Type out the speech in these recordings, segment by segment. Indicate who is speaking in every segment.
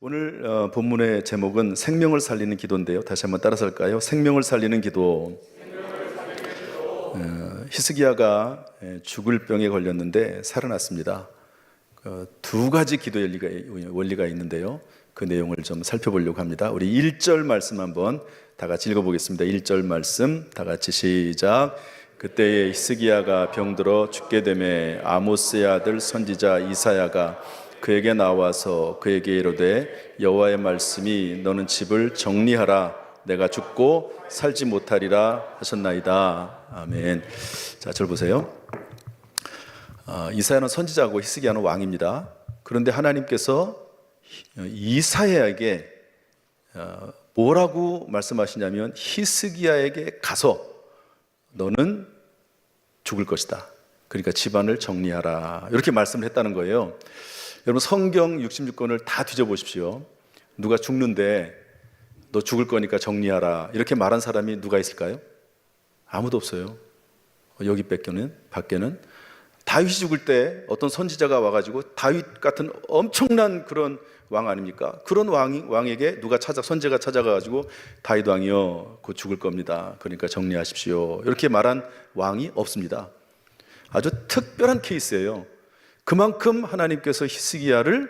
Speaker 1: 오늘 본문의 제목은 생명을 살리는 기도인데요. 다시 한번 따라서 할까요? 생명을 살리는 기도. 히스기야가 죽을 병에 걸렸는데 살아났습니다. 두 가지 기도의 원리가 있는데요. 그 내용을 좀 살펴보려고 합니다. 우리 1절 말씀 한번 다 같이 읽어보겠습니다. 1절 말씀 다 같이 시작. 그때에 히스기야가 병들어 죽게 되매 아모스의 아들 선지자 이사야가 그에게 나와서 그에게 이르되 여호와의 말씀이 너는 집을 정리하라 내가 죽고 살지 못하리라 하셨나이다. 아멘. 자, 저를 보세요. 이사야는 선지자고 히스기야는 왕입니다. 그런데 하나님께서 이사야에게 뭐라고 말씀하시냐면 히스기야에게 가서 너는 죽을 것이다. 그러니까 집안을 정리하라. 이렇게 말씀을 했다는 거예요. 여러분 성경 66권을 다 뒤져보십시오. 누가 죽는데 너 죽을 거니까 정리하라 이렇게 말한 사람이 누가 있을까요? 아무도 없어요. 여기 밖에는 다윗이 죽을 때 어떤 선지자가 와가지고 다윗 같은 엄청난 그런 왕 아닙니까? 그런 왕에게 선지자가 찾아가가지고 다윗 왕이요 곧 죽을 겁니다. 그러니까 정리하십시오. 이렇게 말한 왕이 없습니다. 아주 특별한 케이스예요. 그만큼 하나님께서 히스기야를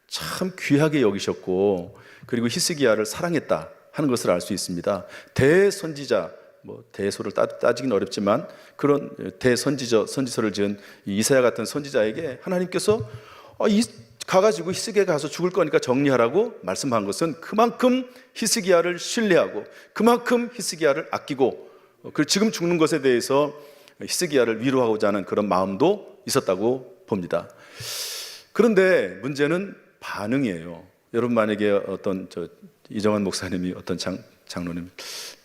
Speaker 1: 참 귀하게 여기셨고 그리고 히스기야를 사랑했다 하는 것을 알 수 있습니다. 대선지자, 대소를 따지긴 어렵지만 그런 선지서를 지은 이사야 같은 선지자에게 하나님께서 가가지고 히스기야 가서 죽을 거니까 정리하라고 말씀한 것은 그만큼 히스기야를 신뢰하고 그만큼 히스기야를 아끼고 지금 죽는 것에 대해서 히스기야를 위로하고자 하는 그런 마음도 있었다고 봅니다. 그런데 문제는 반응이에요. 여러분 만약에 어떤 이정환 목사님이 어떤 장로님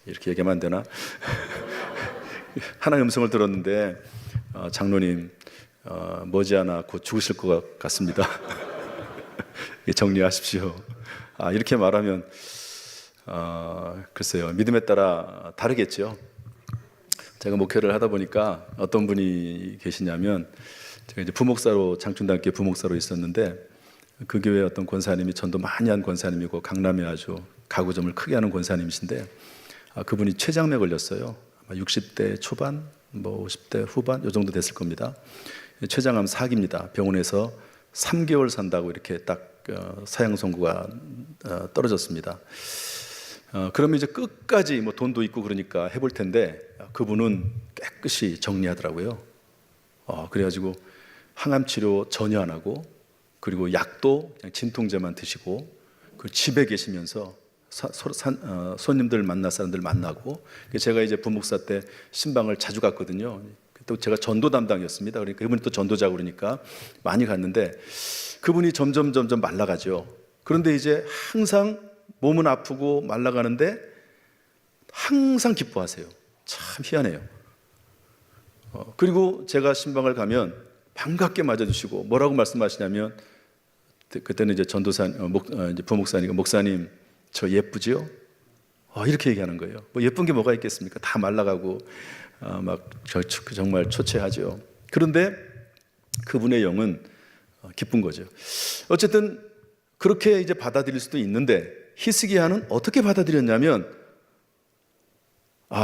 Speaker 1: 이렇게 얘기하면 안 되나? 하나의 음성을 들었는데 장로님 머지않아 곧 죽으실 것 같습니다. 정리하십시오. 이렇게 말하면 글쎄요 믿음에 따라 다르겠죠. 제가 목회를 하다 보니까 어떤 분이 계시냐면 제가 이제 장충단교회 부목사로 있었는데 그 교회 어떤 권사님이 전도 많이 한 권사님이고 강남에 아주 가구점을 크게 하는 권사님이신데 그분이 췌장암에 걸렸어요. 아마 60대 초반, 50대 후반 이 정도 됐을 겁니다. 췌장암 4기입니다. 병원에서 3개월 산다고 이렇게 딱 사형 선고가 떨어졌습니다. 그러면 이제 끝까지 돈도 있고 그러니까 해볼 텐데 그분은 깨끗이 정리하더라고요. 그래가지고 항암 치료 전혀 안 하고 그리고 약도 그냥 진통제만 드시고 그 집에 계시면서 손님들 사람들 만나고 제가 이제 부목사 때 신방을 자주 갔거든요. 또 제가 전도 담당이었습니다. 그러니까 그분이 또 전도자고 그러니까 많이 갔는데 그분이 점점 말라가죠. 그런데 이제 항상 몸은 아프고 말라가는데 항상 기뻐하세요. 참 희한해요. 그리고 제가 신방을 가면 반갑게 맞아주시고 뭐라고 말씀하시냐면 그때는 이제 이제 부목사니까 목사님 저 예쁘지요? 이렇게 얘기하는 거예요. 예쁜 게 뭐가 있겠습니까? 다 말라가고 정말 초췌하죠. 그런데 그분의 영은 기쁜 거죠. 어쨌든 그렇게 이제 받아들일 수도 있는데 히스기야는 어떻게 받아들였냐면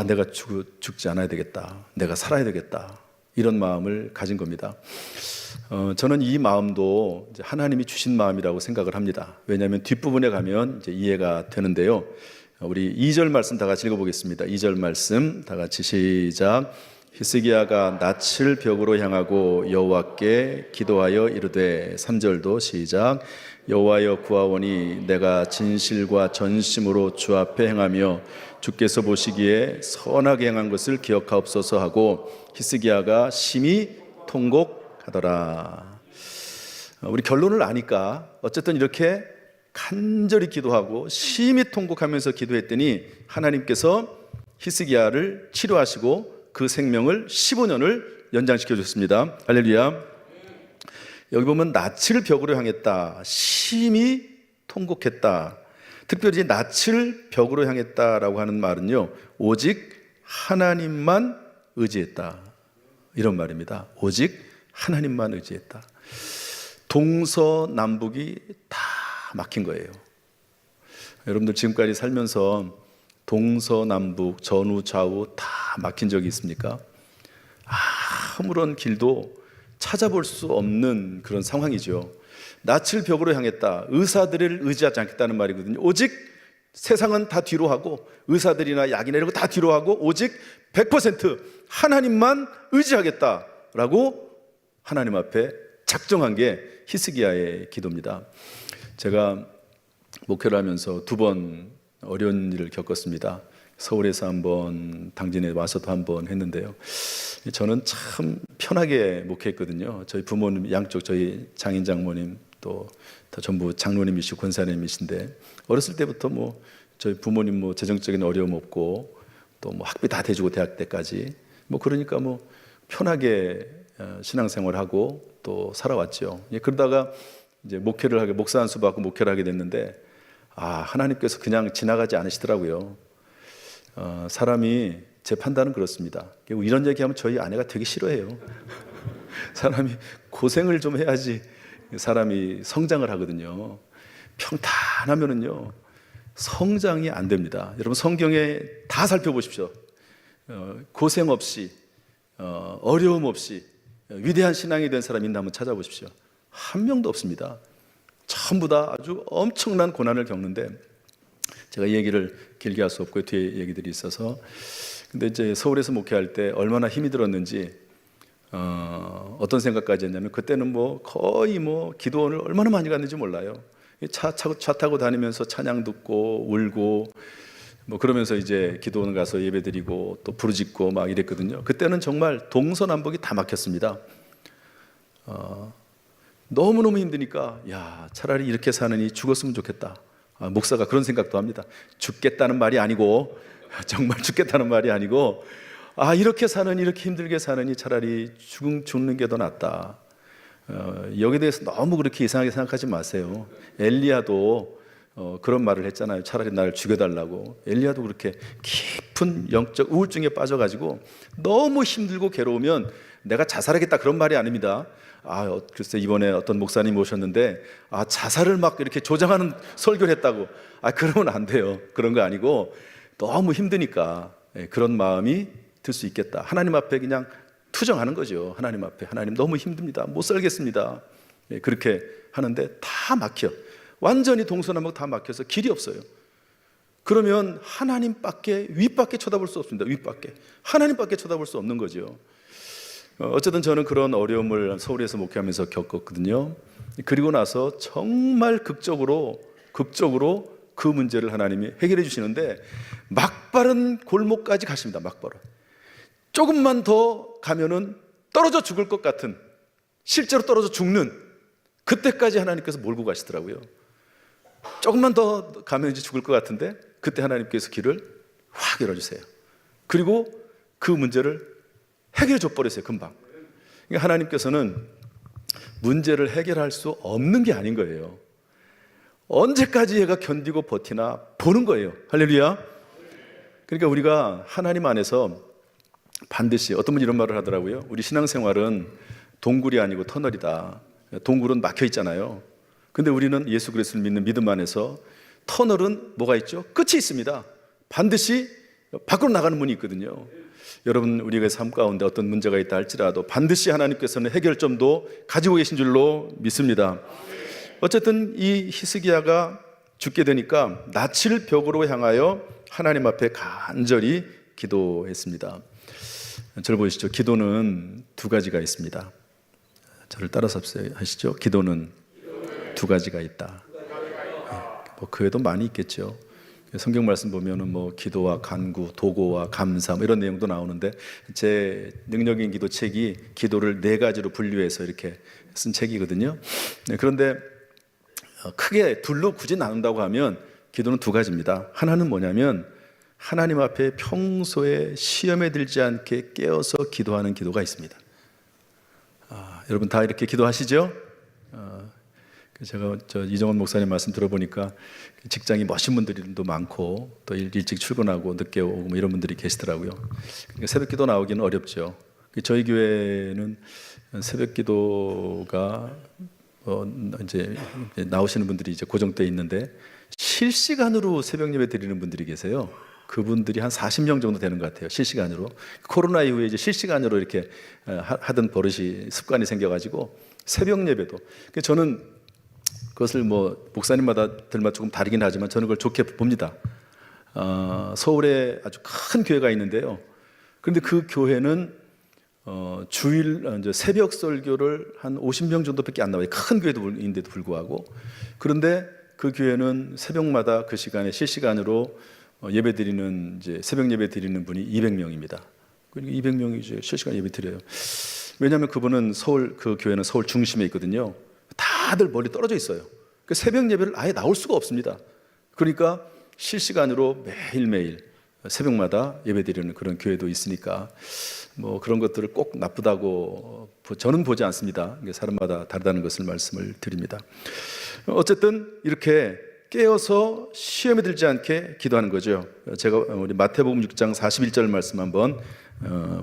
Speaker 1: 내가 죽지 않아야 되겠다. 내가 살아야 되겠다. 이런 마음을 가진 겁니다. 저는 이 마음도 이제 하나님이 주신 마음이라고 생각을 합니다. 왜냐하면 뒷부분에 가면 이제 이해가 되는데요. 우리 2절 말씀 다 같이 읽어보겠습니다. 2절 말씀 다 같이 시작. 히스기야가 낯을 벽으로 향하고 여호와께 기도하여 이르되 3절도 시작. 여호와여 구하오니 내가 진실과 전심으로 주 앞에 행하며 주께서 보시기에 선하게 행한 것을 기억하옵소서 하고 히스기야가 심히 통곡하더라. 우리 결론을 아니까 어쨌든 이렇게 간절히 기도하고 심히 통곡하면서 기도했더니 하나님께서 히스기야를 치료하시고 그 생명을 15년을 연장시켜 줬습니다. 할렐루야. 여기 보면 낯을 벽으로 향했다. 심히 통곡했다. 특별히 낯을 벽으로 향했다라고 하는 말은요, 오직 하나님만 의지했다. 이런 말입니다. 오직 하나님만 의지했다. 동서남북이 다 막힌 거예요. 여러분들 지금까지 살면서 동서남북 전후 좌우 다 막힌 적이 있습니까? 아무런 길도 찾아볼 수 없는 그런 상황이죠. 낯을 벽으로 향했다. 의사들을 의지하지 않겠다는 말이거든요. 오직 세상은 다 뒤로 하고 의사들이나 약이나 이런 거 다 뒤로 하고 오직 100% 하나님만 의지하겠다라고 하나님 앞에 작정한 게 히스기야의 기도입니다. 제가 목회를 하면서 2번 어려운 일을 겪었습니다. 서울에서 한번, 당진에 와서도 한번 했는데요. 저는 참 편하게 목회했거든요. 저희 부모님 양쪽, 저희 장인 장모님 또 전부 장로님이시고 권사님이신데, 어렸을 때부터 뭐 저희 부모님 뭐 재정적인 어려움 없고 또 뭐 학비 다 대주고 대학 때까지 뭐 그러니까 뭐 편하게 신앙생활하고 또 살아왔죠. 그러다가 이제 목회를 하게, 목사 안수 받고 목회를 하게 됐는데, 하나님께서 그냥 지나가지 않으시더라고요. 사람이, 제 판단은 그렇습니다. 이런 얘기하면 저희 아내가 되게 싫어해요. 사람이 고생을 좀 해야지 사람이 성장을 하거든요. 평탄하면은요 성장이 안 됩니다. 여러분 성경에 다 살펴보십시오. 고생 없이 어려움 없이 위대한 신앙이 된 사람이 있나 한번 찾아보십시오. 한 명도 없습니다. 전부 다 아주 엄청난 고난을 겪는데, 제가 이 얘기를 길게 할 수 없고 뒤에 얘기들이 있어서, 근데 이제 서울에서 목회할 때 얼마나 힘이 들었는지 어떤 생각까지 했냐면, 그때는 뭐 거의 뭐 기도원을 얼마나 많이 갔는지 몰라요. 차 타고 다니면서 찬양 듣고 울고 뭐 그러면서 이제 기도원 가서 예배드리고 또 부르짖고 막 이랬거든요. 그때는 정말 동서남북이 다 막혔습니다. 너무너무 힘드니까 차라리 이렇게 사느니 죽었으면 좋겠다. 목사가 그런 생각도 합니다. 죽겠다는 말이 아니고, 정말 죽겠다는 말이 아니고, 이렇게 사느니, 이렇게 힘들게 사느니 차라리 죽는 게 더 낫다. 여기에 대해서 너무 그렇게 이상하게 생각하지 마세요. 엘리야도 그런 말을 했잖아요. 차라리 나를 죽여달라고. 엘리야도 그렇게 깊은 영적 우울증에 빠져가지고 너무 힘들고 괴로우면 내가 자살하겠다, 그런 말이 아닙니다. 글쎄 이번에 어떤 목사님 오셨는데 자살을 막 이렇게 조장하는 설교를 했다고. 그러면 안 돼요. 그런 거 아니고, 너무 힘드니까 그런 마음이 들 수 있겠다. 하나님 앞에 그냥 투정하는 거죠. 하나님 앞에, 하나님 너무 힘듭니다, 못 살겠습니다. 그렇게 하는데 다 막혀. 완전히 동서남북 다 막혀서 길이 없어요. 그러면 하나님밖에, 윗밖에 쳐다볼 수 없습니다. 윗밖에, 하나님밖에 쳐다볼 수 없는 거죠. 어쨌든 저는 그런 어려움을 서울에서 목회하면서 겪었거든요. 그리고 나서 정말 극적으로 그 문제를 하나님이 해결해 주시는데, 막바른 골목까지 가십니다. 막바로 조금만 더 가면은 떨어져 죽을 것 같은, 실제로 떨어져 죽는 그때까지 하나님께서 몰고 가시더라고요. 조금만 더 가면 이제 죽을 것 같은데, 그때 하나님께서 길을 확 열어주세요. 그리고 그 문제를 해결해 줘 버렸어요, 금방. 그러니까 하나님께서는 문제를 해결할 수 없는 게 아닌 거예요. 언제까지 얘가 견디고 버티나 보는 거예요. 할렐루야. 그러니까 우리가 하나님 안에서 반드시, 어떤 분이 이런 말을 하더라고요. 우리 신앙생활은 동굴이 아니고 터널이다. 동굴은 막혀 있잖아요. 근데 우리는 예수 그리스도를 믿는 믿음 안에서 터널은 뭐가 있죠? 끝이 있습니다. 반드시 밖으로 나가는 문이 있거든요. 여러분, 우리의 삶 가운데 어떤 문제가 있다 할지라도 반드시 하나님께서는 해결점도 가지고 계신 줄로 믿습니다. 어쨌든 이 히스기야가 죽게 되니까 낯을 벽으로 향하여 하나님 앞에 간절히 기도했습니다. 저를 보시죠. 기도는 2가지가 있습니다. 저를 따라서 하시죠. 기도는 2가지가 있다. 그 외에도 많이 있겠죠. 성경 말씀 보면은 뭐 기도와 간구, 도고와 감사 이런 내용도 나오는데, 제 능력인 기도 책이 기도를 4가지로 분류해서 이렇게 쓴 책이거든요. 그런데 크게 둘로 굳이 나눈다고 하면 기도는 2가지입니다. 하나는 뭐냐면, 하나님 앞에 평소에 시험에 들지 않게 깨어서 기도하는 기도가 있습니다. 여러분 다 이렇게 기도하시죠? 제가 이정원 목사님 말씀 들어보니까 직장이 멋진 분들도 많고 또 일찍 출근하고 늦게 오고 뭐 이런 분들이 계시더라고요. 그러니까 새벽 기도 나오기는 어렵죠. 저희 교회는 새벽 기도가 이제 나오시는 분들이 이제 고정돼 있는데, 실시간으로 새벽 예배 드리는 분들이 계세요. 그분들이 한 40명 정도 되는 것 같아요. 실시간으로. 코로나 이후에 이제 실시간으로 이렇게 하던 버릇이 습관이 생겨가지고 새벽 예배도. 저는 그것을 뭐 목사님마다들마다 조금 다르긴 하지만 저는 그걸 좋게 봅니다. 서울에 아주 큰 교회가 있는데요. 그런데 그 교회는 주일 이제 새벽 설교를 한 50명 정도밖에 안 나와요. 큰 교회인데도 불구하고. 그런데 그 교회는 새벽마다 그 시간에 실시간으로 예배 드리는 이제 새벽 예배 드리는 분이 200명입니다. 그러니까 200명이 이제 실시간 예배 드려요. 왜냐하면 그분은 그 교회는 서울 중심에 있거든요. 다들 멀리 떨어져 있어요. 그 새벽 예배를 아예 나올 수가 없습니다. 그러니까 실시간으로 매일매일 새벽마다 예배 드리는 그런 교회도 있으니까 뭐 그런 것들을 꼭 나쁘다고 저는 보지 않습니다. 사람마다 다르다는 것을 말씀을 드립니다. 어쨌든 이렇게 깨어서 시험에 들지 않게 기도하는 거죠. 제가 우리 마태복음 6장 41절 말씀 한번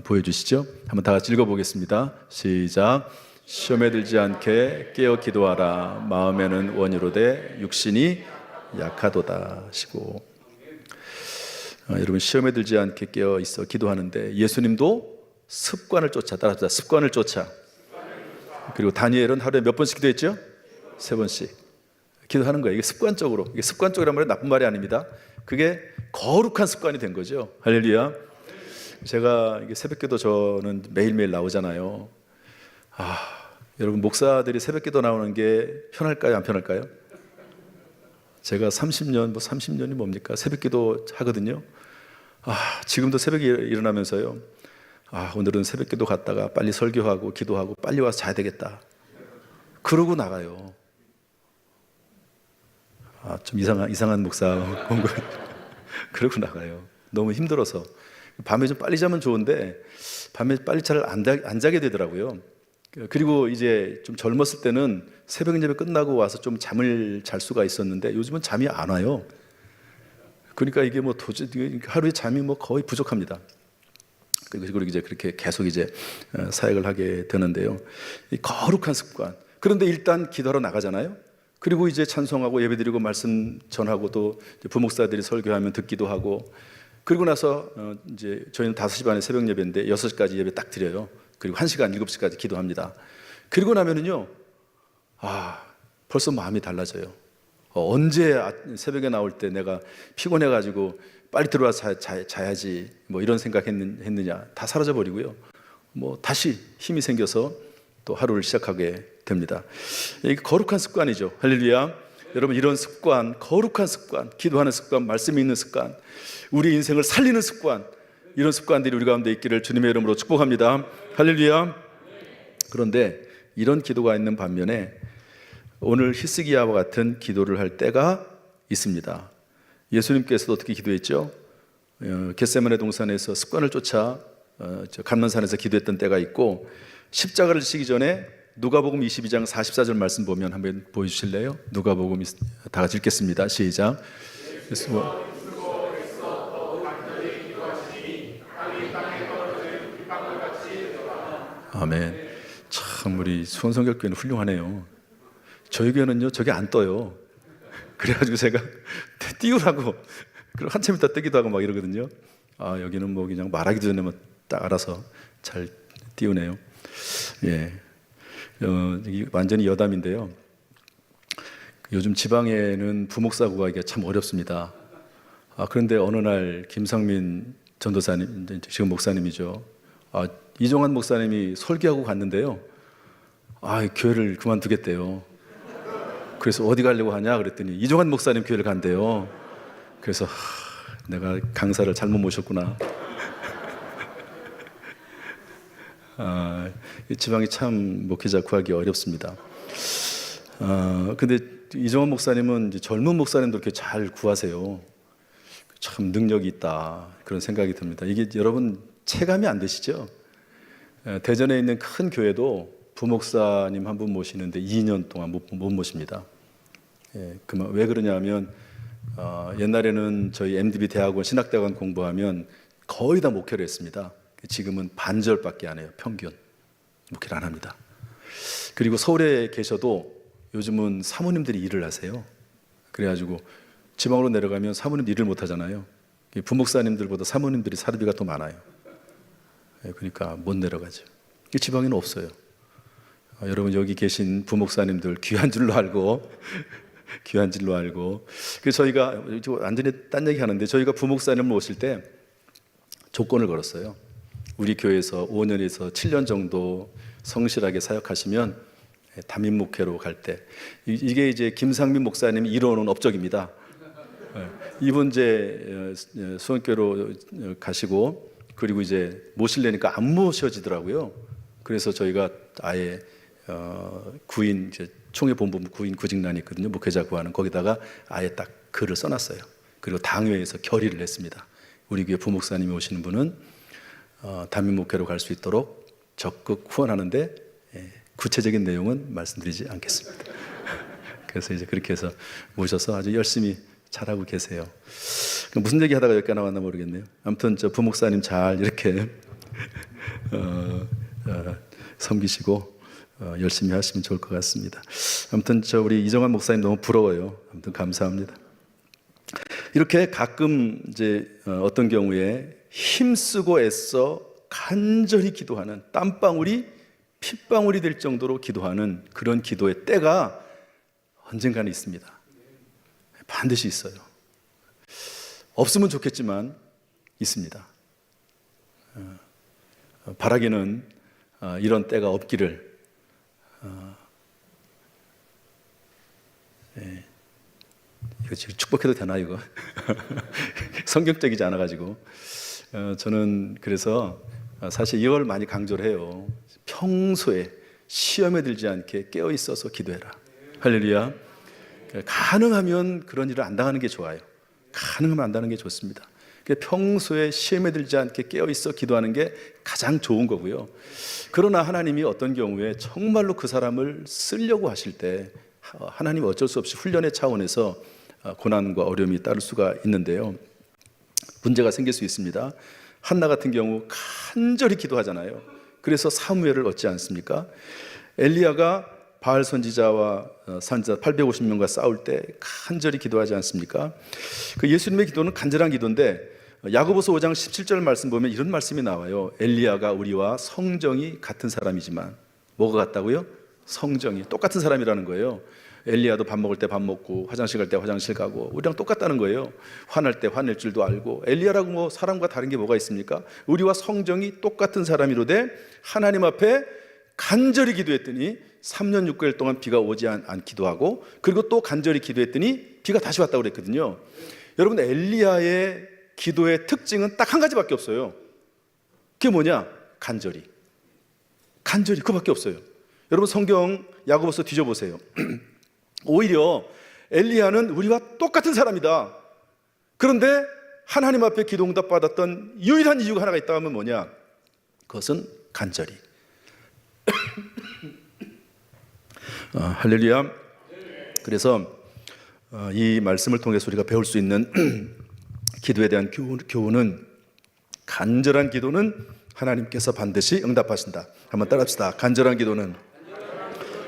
Speaker 1: 보여주시죠. 한번 다 같이 읽어보겠습니다. 시작. 시험에 들지 않게 깨어 기도하라. 마음에는 원이로되 육신이 약하도다 하시고. 여러분 시험에 들지 않게 깨어 있어 기도하는데 예수님도 습관을 쫓아 따라합시다. 습관을 쫓아. 그리고 다니엘은 하루에 몇 번씩 기도했죠? 3번씩. 기도하는 거예요. 이게 습관적으로. 이게 습관적이란 말은 나쁜 말이 아닙니다. 그게 거룩한 습관이 된 거죠. 할렐루야. 제가 이게 새벽기도 저는 매일매일 나오잖아요. 여러분 목사들이 새벽기도 나오는 게 편할까요? 안 편할까요? 제가 30년이 뭡니까? 새벽기도 하거든요. 지금도 새벽에 일어나면서요. 오늘은 새벽기도 갔다가 빨리 설교하고 기도하고 빨리 와서 자야 되겠다. 그러고 나가요. 좀 이상한 목사 공부. 그러고 나가요. 너무 힘들어서. 밤에 좀 빨리 자면 좋은데 밤에 빨리 잘 안 자게 되더라고요. 그리고 이제 좀 젊었을 때는 새벽 예배 끝나고 와서 좀 잠을 잘 수가 있었는데 요즘은 잠이 안 와요. 그러니까 이게 뭐 도저히 하루에 잠이 뭐 거의 부족합니다. 그리고 이제 그렇게 계속 이제 사역을 하게 되는데요. 이 거룩한 습관. 그런데 일단 기도하러 나가잖아요. 그리고 이제 찬송하고 예배드리고 말씀 전하고 또 부목사들이 설교하면 듣기도 하고 그리고 나서 이제 저희는 5시 반에 새벽 예배인데 6시까지 예배 딱 드려요. 그리고 1시간 7시까지 기도합니다. 그리고 나면은요, 벌써 마음이 달라져요. 언제 새벽에 나올 때 내가 피곤해가지고 빨리 들어와서 자야지 뭐 이런 생각했느냐 다 사라져 버리고요. 뭐 다시 힘이 생겨서 또 하루를 시작하게 됩니다. 이게 거룩한 습관이죠. 할렐루야. 여러분 이런 습관, 거룩한 습관, 기도하는 습관, 말씀 읽는 습관, 우리 인생을 살리는 습관, 이런 습관들이 우리 가운데 있기를 주님의 이름으로 축복합니다. 할렐루야. 그런데 이런 기도가 있는 반면에 오늘 히스기야와 같은 기도를 할 때가 있습니다. 예수님께서도 어떻게 기도했죠? 겟세마네 동산에서 습관을 쫓아 감난산에서 기도했던 때가 있고 십자가를 지기 전에 누가복음 22장 44절 말씀 보면 한번 보여주실래요? 누가복음 다 같이 읽겠습니다. 시작. 아멘. 참 우리 수원성결교회는 훌륭하네요. 저희 교회는요 저게 안 떠요. 그래가지고 제가 띄우라고 그리고 한참 있다 뜨기도 하고 막 이러거든요. 여기는 뭐 그냥 말하기도 전에 뭐 딱 알아서 잘 띄우네요. 예, 완전히 여담인데요. 요즘 지방에는 부목사 구하기가 참 어렵습니다. 그런데 어느 날 김상민 전도사님, 지금 목사님이죠. 이종환 목사님이 설교하고 갔는데요. 교회를 그만두겠대요. 그래서 어디 가려고 하냐 그랬더니 이종환 목사님 교회를 간대요. 그래서 내가 강사를 잘못 모셨구나. 지방이 참 목회자 구하기 어렵습니다. 근데 이종환 목사님은 이제 젊은 목사님도 이렇게 잘 구하세요. 참 능력이 있다 그런 생각이 듭니다. 이게 여러분 체감이 안 되시죠? 대전에 있는 큰 교회도 부목사님 한 분 모시는데 2년 동안 못 모십니다. 왜 그러냐면 옛날에는 저희 MDB 대학원 신학대학원 공부하면 거의 다 목회를 했습니다. 지금은 반절밖에 안 해요. 평균 목회를 안 합니다. 그리고 서울에 계셔도 요즘은 사모님들이 일을 하세요. 그래가지고 지방으로 내려가면 사모님들 일을 못 하잖아요. 부목사님들보다 사모님들이 사례비가 더 많아요. 그러니까 못 내려가죠. 지방에는 없어요. 여러분 여기 계신 부목사님들 귀한 줄로 알고 귀한 줄로 알고. 그래서 저희가 완전히 딴 얘기 하는데, 저희가 부목사님을 모실 때 조건을 걸었어요. 우리 교회에서 5년에서 7년 정도 성실하게 사역하시면 담임 목회로 갈 때, 이게 이제 김상민 목사님이 이뤄놓은 업적입니다. 이분 이제 수원교로 가시고, 그리고 이제 모실래니까 안 모셔지더라고요. 그래서 저희가 아예 구인, 이제 총회본부 구인 구직란이 있거든요. 목회자 구하는. 거기다가 아예 딱 글을 써놨어요. 그리고 당회에서 결의를 했습니다. 우리 교회 부목사님이 오시는 분은 담임 목회로 갈 수 있도록 적극 후원하는데 구체적인 내용은 말씀드리지 않겠습니다. 그래서 이제 그렇게 해서 모셔서 아주 열심히 잘하고 계세요. 무슨 얘기 하다가 여기까지 나왔나 모르겠네요. 아무튼 저 부목사님 잘 이렇게 섬기시고 열심히 하시면 좋을 것 같습니다. 아무튼 저 우리 이정환 목사님 너무 부러워요. 아무튼 감사합니다. 이렇게 가끔 이제 어떤 경우에 힘쓰고 애써 간절히 기도하는, 땀방울이 핏방울이 될 정도로 기도하는 그런 기도의 때가 언젠가는 있습니다. 반드시 있어요. 없으면 좋겠지만 있습니다. 바라기는 이런 때가 없기를. 이거 지금 축복해도 되나 이거? 성경적이지 않아가지고. 저는 그래서 사실 이걸 많이 강조를 해요. 평소에 시험에 들지 않게 깨어 있어서 기도해라. 할렐루야. 가능하면 그런 일을 안 당하는 게 좋아요. 가능하면 안 당하는 게 좋습니다. 평소에 시험에 들지 않게 깨어 있어 기도하는 게 가장 좋은 거고요. 그러나 하나님이 어떤 경우에 정말로 그 사람을 쓰려고 하실 때 하나님 어쩔 수 없이 훈련의 차원에서 고난과 어려움이 따를 수가 있는데요. 문제가 생길 수 있습니다. 한나 같은 경우 간절히 기도하잖아요. 그래서 사무엘을 얻지 않습니까? 엘리야가 바알 선지자와 선지자 850명과 싸울 때 간절히 기도하지 않습니까? 그 예수님의 기도는 간절한 기도인데, 야고보서 5장 17절 말씀 보면 이런 말씀이 나와요. 엘리야가 우리와 성정이 같은 사람이지만, 뭐가 같다고요? 성정이 똑같은 사람이라는 거예요. 엘리야도 밥 먹을 때 밥 먹고 화장실 갈 때 화장실 가고 우리랑 똑같다는 거예요. 화날 때 화낼 줄도 알고. 엘리야라고 뭐 사람과 다른 게 뭐가 있습니까? 우리와 성정이 똑같은 사람이로되 하나님 앞에 간절히 기도했더니 3년 6개월 동안 비가 오지 않기도 하고, 그리고 또 간절히 기도했더니 비가 다시 왔다고 그랬거든요. 여러분, 엘리야의 기도의 특징은 딱 한 가지밖에 없어요. 그게 뭐냐? 간절히. 그거밖에 없어요. 여러분, 성경 야고보서 뒤져보세요. 오히려 엘리야는 우리와 똑같은 사람이다. 그런데 하나님 앞에 기도 응답 받았던 유일한 이유가 하나가 있다 하면 뭐냐? 그것은 간절히. 할렐루야. 그래서 이 말씀을 통해서 우리가 배울 수 있는 기도에 대한 교훈은, 간절한 기도는 하나님께서 반드시 응답하신다. 한번 따라합시다. 간절한 기도는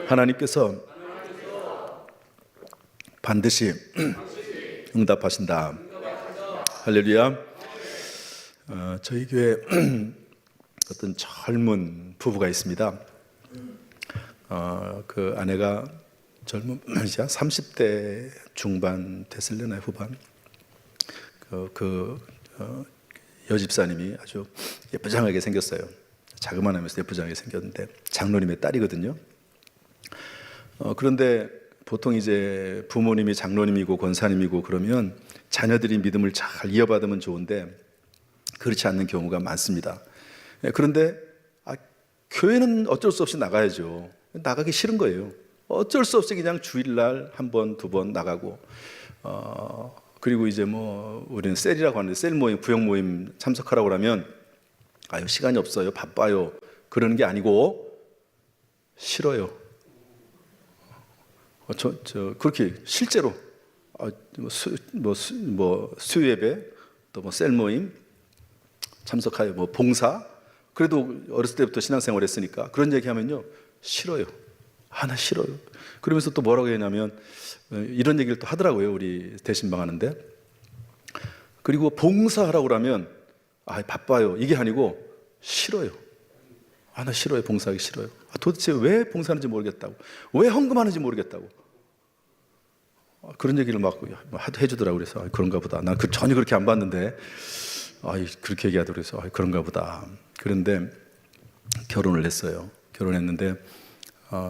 Speaker 1: 하나님께서 반드시 응답하신다. 할렐루야. 저희 교회 어떤 젊은 부부가 있습니다. 그 아내가 젊은 30대 중반 됐을려나 후반. 여집사님이 아주 예쁘장하게 생겼어요. 자그만하면서 예쁘장하게 생겼는데 장로님의 딸이거든요. 그런데 보통 이제 부모님이 장로님이고 권사님이고 그러면 자녀들이 믿음을 잘 이어받으면 좋은데 그렇지 않는 경우가 많습니다. 그런데 교회는 어쩔 수 없이 나가야죠. 나가기 싫은 거예요. 어쩔 수 없이 그냥 주일날 한 번, 두 번 나가고, 그리고 이제 뭐 우리는 셀이라고 하는데 셀 모임, 부역 모임 참석하라고 그러면 시간이 없어요, 바빠요, 그러는 게 아니고 싫어요. 그렇게 실제로 수요예배, 또 뭐 셀 모임 참석하여 뭐 봉사, 그래도 어렸을 때부터 신앙생활 했으니까 그런 얘기하면요 싫어요. 나 싫어요. 그러면서 또 뭐라고 했냐면 이런 얘기를 또 하더라고요. 우리 대신방 하는데. 그리고 봉사하라고 그러면 바빠요. 이게 아니고 싫어요. 나 싫어요. 봉사하기 싫어요. 도대체 왜 봉사하는지 모르겠다고. 왜 헌금하는지 모르겠다고. 그런 얘기를 막 해주더라고요. 그래서 그런가 보다. 난 전혀 그렇게 안 봤는데 그렇게 얘기하더라고요. 그래서 그런가 보다. 그런데 결혼을 했어요. 결혼했는데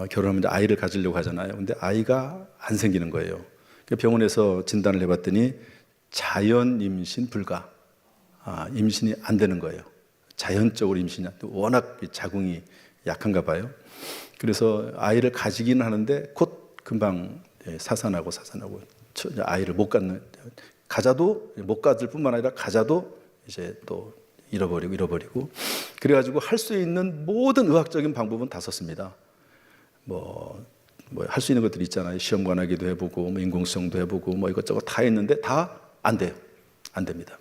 Speaker 1: 결혼하면 이제 아이를 가지려고 하잖아요. 근데 아이가 안 생기는 거예요. 병원에서 진단을 해봤더니 자연 임신 불가. 임신이 안 되는 거예요. 자연적으로 임신이 안 되고 워낙 자궁이 약한가 봐요. 그래서 아이를 가지기는 하는데 곧 금방 사산하고 아이를 못 갖는, 가자도 못 가질 뿐만 아니라 가자도 이제 또 잃어버리고 그래가지고 할 수 있는 모든 의학적인 방법은 다 썼습니다. 할 수 있는 것들이 있잖아요. 시험관하기도 해보고 인공수정도 해보고 이것저것 다 했는데 다 안 돼요. 안 됩니다.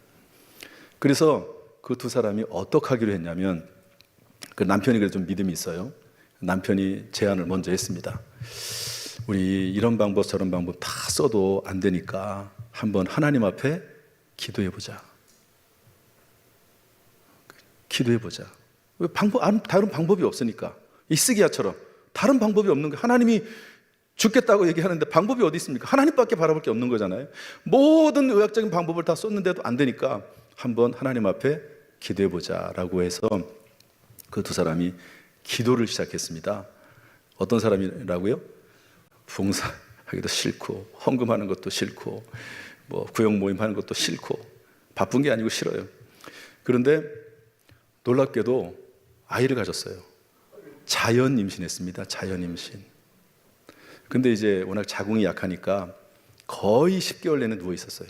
Speaker 1: 그래서 그 두 사람이 어떻게 하기로 했냐면, 그 남편이 그래도 좀 믿음이 있어요. 남편이 제안을 먼저 했습니다. 우리 이런 방법 저런 방법 다 써도 안 되니까 한번 하나님 앞에 기도해보자. 왜 다른 방법이 없으니까. 이스기야처럼 다른 방법이 없는 거예요. 하나님이 죽겠다고 얘기하는데 방법이 어디 있습니까? 하나님밖에 바라볼 게 없는 거잖아요. 모든 의학적인 방법을 다 썼는데도 안 되니까 한번 하나님 앞에 기도해보자라고 해서 그 두 사람이 기도를 시작했습니다. 어떤 사람이라고요? 봉사하기도 싫고 헌금하는 것도 싫고 구역 모임 하는 것도 싫고 바쁜 게 아니고 싫어요. 그런데 놀랍게도 아이를 가졌어요. 자연 임신했습니다. 자연 임신. 근데 이제 워낙 자궁이 약하니까 거의 10개월 내내 누워 있었어요.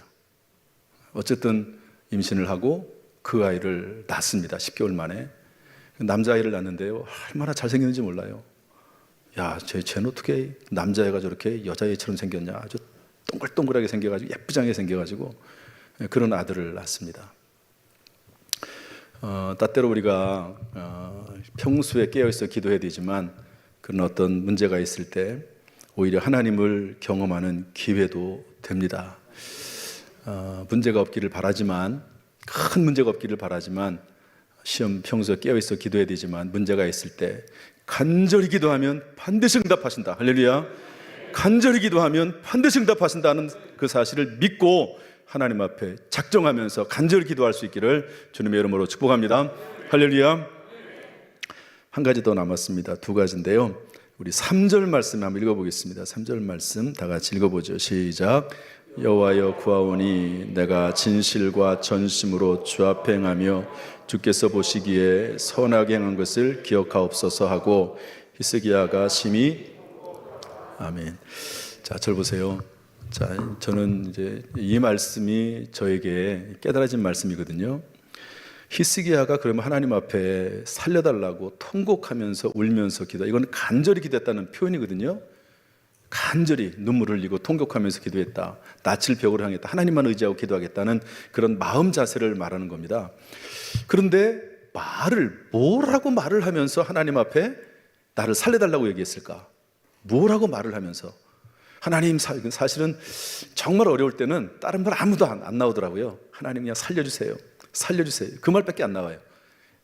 Speaker 1: 어쨌든 임신을 하고 그 아이를 낳습니다. 10개월 만에. 남자아이를 낳는데요. 얼마나 잘생겼는지 몰라요. 쟤는 어떻게 남자애가 저렇게 여자애처럼 생겼냐. 아주 동글동글하게 생겨가지고 예쁘장하게 생겨가지고 그런 아들을 낳습니다. 때때로 우리가 평소에 깨어있어 기도해야 되지만 그런 어떤 문제가 있을 때 오히려 하나님을 경험하는 기회도 됩니다. 문제가 없기를 바라지만, 큰 문제가 없기를 바라지만, 시험 평소에 깨어있어 기도해야 되지만 문제가 있을 때 간절히 기도하면 반드시 응답하신다. 할렐루야. 간절히 기도하면 반드시 응답하신다는 그 사실을 믿고 하나님 앞에 작정하면서 간절히 기도할 수 있기를 주님의 이름으로 축복합니다. 할렐루야. 한 가지 더 남았습니다. 두 가지인데요. 우리 3절 말씀 한번 읽어보겠습니다. 3절 말씀 다 같이 읽어보죠. 시작. 여호와여 구하오니 내가 진실과 전심으로 주 앞에 행하며 주께서 보시기에 선하게 행한 것을 기억하옵소서 하고 히스기야가 심히 아멘. 자, 절 보세요. 자, 저는 이제 이 말씀이 저에게 깨달아진 말씀이거든요. 히스기야가 그러면 하나님 앞에 살려달라고 통곡하면서 울면서 기도, 이건 간절히 기도했다는 표현이거든요. 간절히 눈물을 흘리고 통곡하면서 기도했다. 낯을 벽으로 향했다. 하나님만 의지하고 기도하겠다는 그런 마음 자세를 말하는 겁니다. 그런데 뭐라고 말을 하면서 하나님 앞에 나를 살려달라고 얘기했을까? 뭐라고 말을 하면서? 하나님, 사실은 정말 어려울 때는 다른 말 아무도 안 나오더라고요. 하나님 그냥 살려주세요. 살려주세요. 그 말밖에 안 나와요.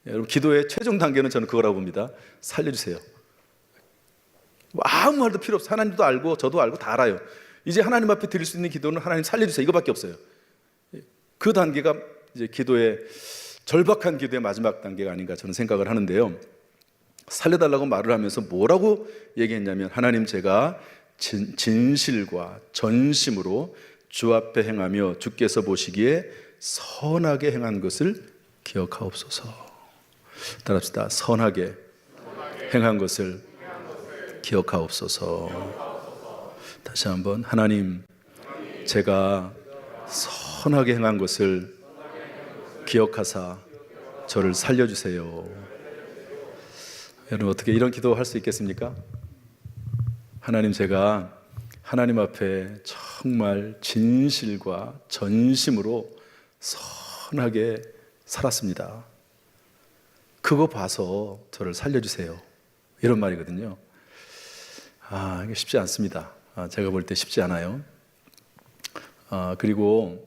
Speaker 1: 여러분, 기도의 최종 단계는 저는 그거라고 봅니다. 살려주세요. 아무 말도 필요 없어요. 하나님도 알고 저도 알고 다 알아요. 이제 하나님 앞에 드릴 수 있는 기도는 하나님 살려주세요. 이거밖에 없어요. 그 단계가 이제 절박한 기도의 마지막 단계가 아닌가 저는 생각을 하는데요. 살려달라고 말을 하면서 뭐라고 얘기했냐면, 하나님, 제가 진실과 전심으로 주 앞에 행하며 주께서 보시기에 선하게 행한 것을 기억하옵소서. 따라합시다. 선하게 행한 것을 기억하옵소서. 다시 한번. 하나님, 제가 선하게 행한 것을 기억하사 저를 살려주세요. 여러분, 어떻게 이런 기도할 수 있겠습니까? 하나님, 제가 하나님 앞에 정말 진실과 전심으로 선하게 살았습니다. 그거 봐서 저를 살려주세요. 이런 말이거든요. 이게 쉽지 않습니다. 제가 볼 때 쉽지 않아요. 그리고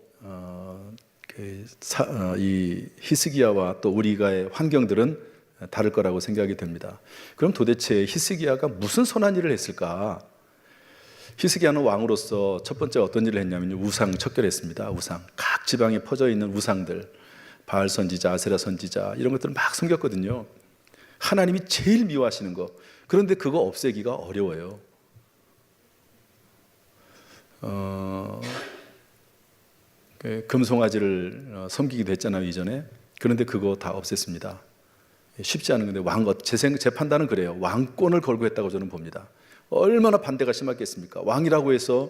Speaker 1: 이 히스기야와 또 우리가의 환경들은 다를 거라고 생각이 됩니다. 그럼 도대체 히스기야가 무슨 선한 일을 했을까? 히스기야는 왕으로서 첫 번째 어떤 일을 했냐면 우상 척결했습니다. 우상, 각 지방에 퍼져 있는 우상들, 바알 선지자, 아세라 선지자 이런 것들을 막 섬겼거든요. 하나님이 제일 미워하시는 거. 그런데 그거 없애기가 어려워요. 금송아지를 섬기기도 했잖아요, 이전에. 그런데 그거 다 없앴습니다. 쉽지 않은 건데 제 판단은 그래요. 왕권을 걸고 했다고 저는 봅니다. 얼마나 반대가 심했겠습니까? 왕이라고 해서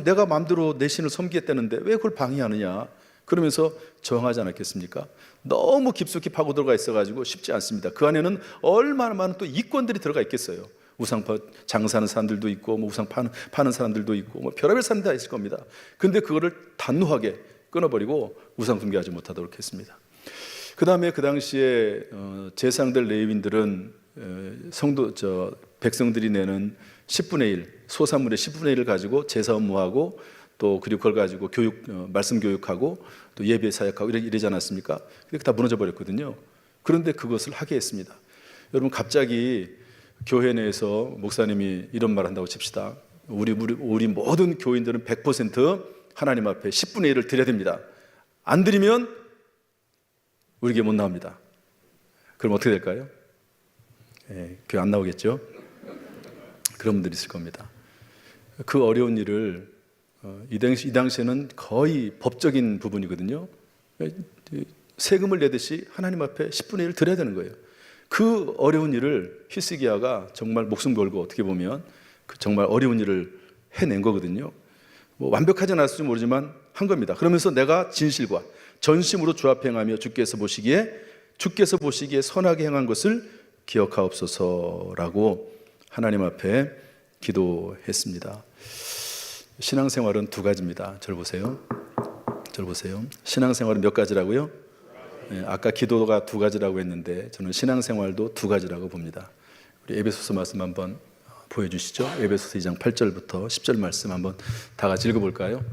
Speaker 1: 내가 마음대로 내 신을 섬기겠다는데 왜 그걸 방해하느냐? 그러면서 저항하지 않았겠습니까? 너무 깊숙이 파고 들어가 있어가지고 쉽지 않습니다. 그 안에는 얼마나 많은 또 이권들이 들어가 있겠어요. 우상 장사하는 사람들도 있고, 우상 파는 사람들도 있고, 별의별 사람들이 다 있을 겁니다. 근데 그거를 단호하게 끊어버리고 우상 숭배하지 못하도록 했습니다. 그 다음에 그 당시에 제사장들 레위인들은 백성들이 내는 10분의 1, 소산물의 10분의 1을 가지고 제사 업무하고 또 그리고 그걸 가지고 말씀 교육하고 또 예배 사역하고 이러지 않았습니까? 이렇게 다 무너져 버렸거든요. 그런데 그것을 하게 했습니다. 여러분, 갑자기 교회 내에서 목사님이 이런 말 한다고 칩시다. 우리 모든 교인들은 100% 하나님 앞에 10분의 1을 드려야 됩니다. 안 드리면 우리 교회 못 나옵니다. 그럼 어떻게 될까요? 교회 안 나오겠죠? 그런 분들이 있을 겁니다. 그 어려운 일을 이 당시에는 거의 법적인 부분이거든요. 세금을 내듯이 하나님 앞에 10분의 1을 드려야 되는 거예요. 그 어려운 일을 히스기야가 정말 목숨 걸고 어떻게 보면 정말 어려운 일을 해낸 거거든요. 완벽하지 않았을지 모르지만 한 겁니다. 그러면서 내가 진실과 전심으로 주 앞에 행하며 주께서 보시기에 선하게 행한 것을 기억하옵소서라고 하나님 앞에 기도했습니다. 신앙생활은 두 가지입니다. 절 보세요. 신앙생활은 몇 가지라고요? 아까 기도가 두 가지라고 했는데 저는 신앙생활도 두 가지라고 봅니다. 우리 에베소서 말씀 한번 보여주시죠. 에베소서 2장 8절부터 10절 말씀 한번 다 같이 읽어볼까요?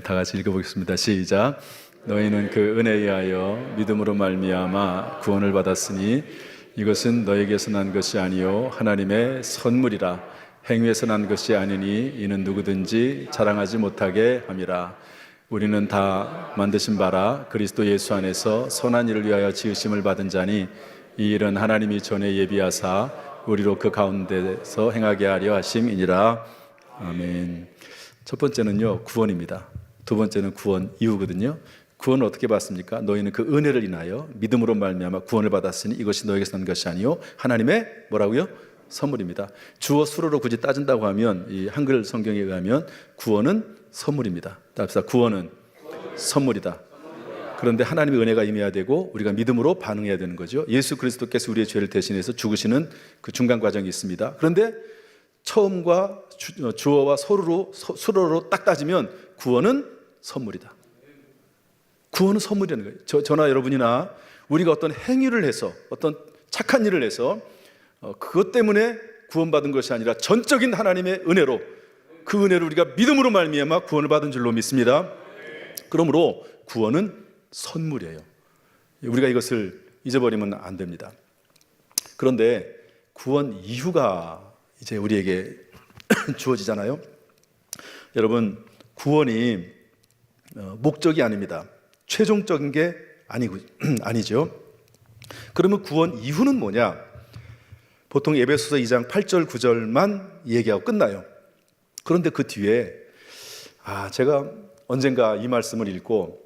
Speaker 1: 다 같이 읽어보겠습니다. 시작. 너희는 그 은혜에 의하여 믿음으로 말미암아 구원을 받았으니 이것은 너에게서 난 것이 아니요 하나님의 선물이라. 행위에서 난 것이 아니니 이는 누구든지 자랑하지 못하게 함이라. 우리는 다 만드신 바라 그리스도 예수 안에서 선한 일을 위하여 지으심을 받은 자니 이 일은 하나님이 전에 예비하사 우리로 그 가운데서 행하게 하려 하심이니라. 아멘. 첫 번째는요, 구원입니다. 두 번째는 구원 이후거든요. 구원을 어떻게 받습니까? 너희는 그 은혜를 인하여 믿음으로 말미암아 구원을 받았으니 이것이 너에게서 난 것이 아니요 하나님의 뭐라고요? 선물입니다. 주어 수로로 굳이 따진다고 하면 이 한글 성경에 의하면 구원은 선물입니다. 답사 구원은 선물이다. 그런데 하나님의 은혜가 임해야 되고 우리가 믿음으로 반응해야 되는 거죠. 예수 그리스도께서 우리의 죄를 대신해서 죽으시는 그 중간 과정이 있습니다. 그런데 처음과 주어와 수로로 딱 따지면 구원은 선물이다. 구원은 선물이라는 거예요. 저나 여러분이나 우리가 어떤 행위를 해서 어떤 착한 일을 해서 그것 때문에 구원받은 것이 아니라 전적인 하나님의 은혜로 그 은혜를 우리가 믿음으로 말미암아 구원을 받은 줄로 믿습니다. 그러므로 구원은 선물이에요. 우리가 이것을 잊어버리면 안 됩니다. 그런데 구원 이후가 이제 우리에게 주어지잖아요. 여러분, 구원이 목적이 아닙니다. 최종적인 게 아니죠. 그러면 구원 이후는 뭐냐? 보통 에베소서 2장 8절 9절만 얘기하고 끝나요. 그런데 그 뒤에 제가 언젠가 이 말씀을 읽고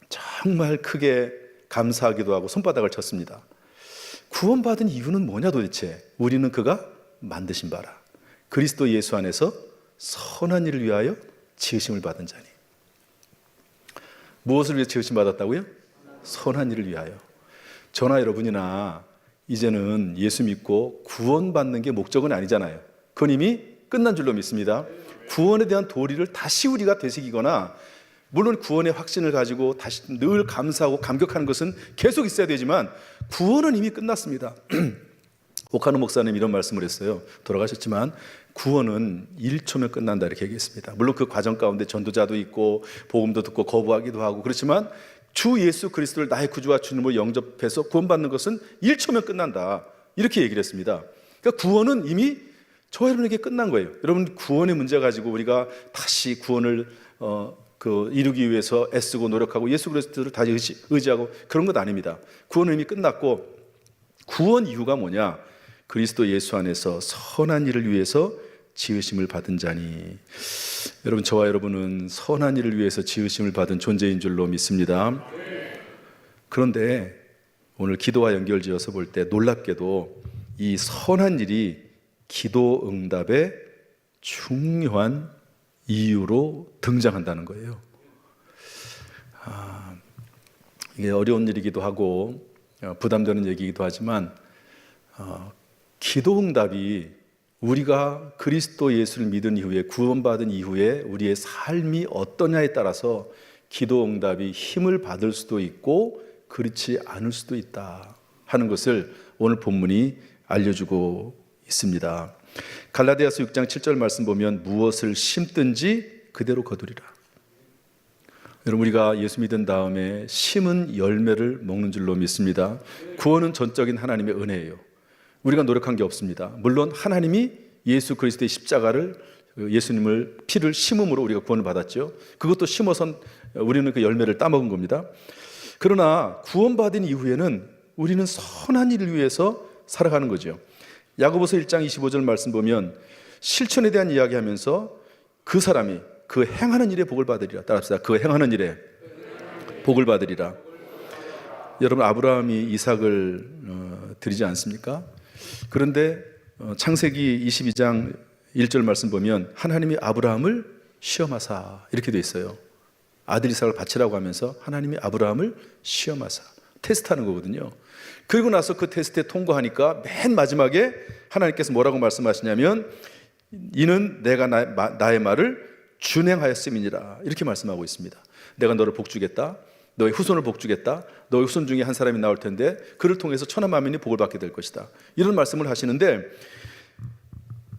Speaker 1: 정말 크게 감사하기도 하고 손바닥을 쳤습니다. 구원받은 이유는 뭐냐 도대체? 우리는 그가 만드신 바라 그리스도 예수 안에서 선한 일을 위하여 지으심을 받은 자니. 무엇을 위해 지으심 받았다고요? 선한 일을 위하여. 저나 여러분이나 이제는 예수 믿고 구원받는 게 목적은 아니잖아요. 그건 이미 끝난 줄로 믿습니다. 구원에 대한 도리를 다시 우리가 되새기거나 물론 구원의 확신을 가지고 다시 늘 감사하고 감격하는 것은 계속 있어야 되지만 구원은 이미 끝났습니다. 오카노 목사님 이런 말씀을 했어요. 돌아가셨지만 구원은 1초면 끝난다 이렇게 얘기했습니다. 물론 그 과정 가운데 전도자도 있고 복음도 듣고 거부하기도 하고 그렇지만 주 예수 그리스도를 나의 구주와 주님으로 영접해서 구원받는 것은 1초면 끝난다 이렇게 얘기를 했습니다. 그러니까 구원은 이미 저와 여러분에게 끝난 거예요. 여러분 구원의 문제 가지고 우리가 다시 구원을 이루기 위해서 애쓰고 노력하고 예수 그리스도를 다시 의지하고 그런 것 아닙니다. 구원은 이미 끝났고 구원 이유가 뭐냐? 그리스도 예수 안에서 선한 일을 위해서 지으심을 받은 자니. 여러분 저와 여러분은 선한 일을 위해서 지으심을 받은 존재인 줄로 믿습니다. 그런데 오늘 기도와 연결지어서 볼 때 놀랍게도 이 선한 일이 기도 응답의 중요한 이유로 등장한다는 거예요. 이게 어려운 일이기도 하고 부담되는 얘기이기도 하지만 기도 응답이 우리가 그리스도 예수를 믿은 이후에 구원받은 이후에 우리의 삶이 어떠냐에 따라서 기도 응답이 힘을 받을 수도 있고 그렇지 않을 수도 있다 하는 것을 오늘 본문이 알려주고 있습니다. 갈라디아서 6장 7절 말씀 보면 무엇을 심든지 그대로 거두리라. 여러분 우리가 예수 믿은 다음에 심은 열매를 먹는 줄로 믿습니다. 구원은 전적인 하나님의 은혜예요. 우리가 노력한 게 없습니다. 물론 하나님이 예수 그리스도의 십자가를 예수님을 피를 심음으로 우리가 구원을 받았죠. 그것도 심어선 우리는 그 열매를 따먹은 겁니다. 그러나 구원받은 이후에는 우리는 선한 일을 위해서 살아가는 거죠. 야고보서 1장 25절 말씀 보면 실천에 대한 이야기하면서 그 사람이 그 행하는 일에 복을 받으리라. 따라합시다. 그 행하는 일에 복을 받으리라. 여러분 아브라함이 이삭을 드리지 않습니까? 그런데 창세기 22장 1절 말씀 보면 하나님이 아브라함을 시험하사 이렇게 돼 있어요. 아들 이삭을 바치라고 하면서 하나님이 아브라함을 시험하사 테스트하는 거거든요. 그리고 나서 그 테스트에 통과하니까 맨 마지막에 하나님께서 뭐라고 말씀하시냐면 이는 내가 나의 말을 준행하였음이니라 이렇게 말씀하고 있습니다. 내가 너를 복주겠다. 너의 후손을 복주겠다. 너의 후손 중에 한 사람이 나올 텐데 그를 통해서 천하 만민이 복을 받게 될 것이다. 이런 말씀을 하시는데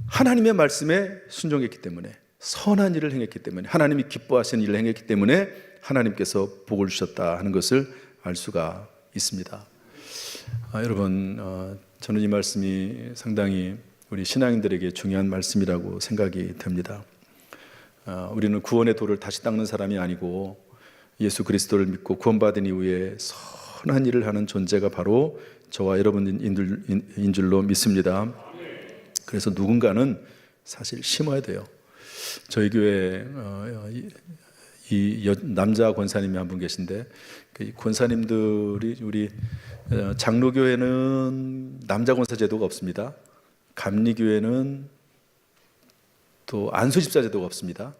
Speaker 1: 하나님의 말씀에 순종했기 때문에 선한 일을 행했기 때문에 하나님이 기뻐하시는 일을 행했기 때문에 하나님께서 복을 주셨다 하는 것을 알 수가 있습니다. 여러분 저는 이 말씀이 상당히 우리 신앙인들에게 중요한 말씀이라고 생각이 됩니다. 우리는 구원의 도를 다시 닦는 사람이 아니고 예수 그리스도를 믿고 구원받은 이후에 선한 일을 하는 존재가 바로 저와 여러분인 줄로 믿습니다. 그래서 누군가는 사실 심어야 돼요. 저희 교회 이 남자 권사님이 한 분 계신데 그 권사님들이 우리 장로교회는 남자 권사 제도가 없습니다. 감리교회는 또 안수집사 제도가 없습니다.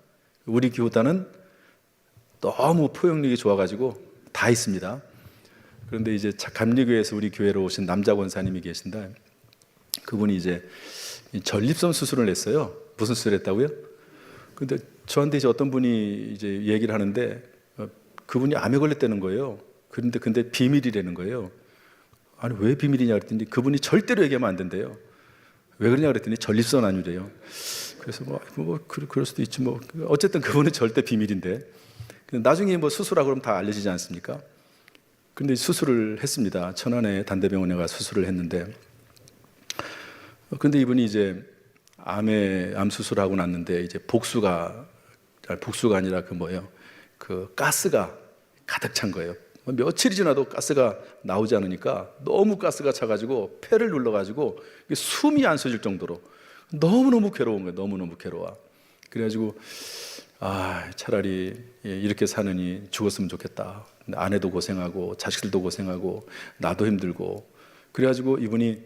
Speaker 1: 우리 교단은 너무 포용력이 좋아가지고 다 있습니다. 그런데 이제 감리교회에서 우리 교회로 오신 남자 권사님이 계신데 그분이 이제 전립선 수술을 했어요. 무슨 수술을 했다고요? 근데 저한테 이제 어떤 분이 이제 얘기를 하는데 그분이 암에 걸렸다는 거예요. 근데 비밀이라는 거예요. 아니 왜 비밀이냐 그랬더니 그분이 절대로 얘기하면 안 된대요. 왜 그러냐 그랬더니 전립선 암이래요. 그래서 그럴 수도 있지 뭐 어쨌든 그분은 절대 비밀인데 나중에 뭐 수술하고 그러면 다 알려지지 않습니까? 근데 수술을 했습니다. 천안의 단대병원에 가서 수술을 했는데 근데 이분이 이제 암 수술하고 났는데 이제 복수가 아니라 그 가스가 가득 찬 거예요. 며칠이 지나도 가스가 나오지 않으니까 너무 가스가 차가지고 폐를 눌러가지고 숨이 안 쉬어질 정도로 너무너무 괴로운 거예요. 너무너무 괴로워. 그래가지고 차라리 이렇게 사느니 죽었으면 좋겠다. 아내도 고생하고 자식들도 고생하고 나도 힘들고 그래가지고 이분이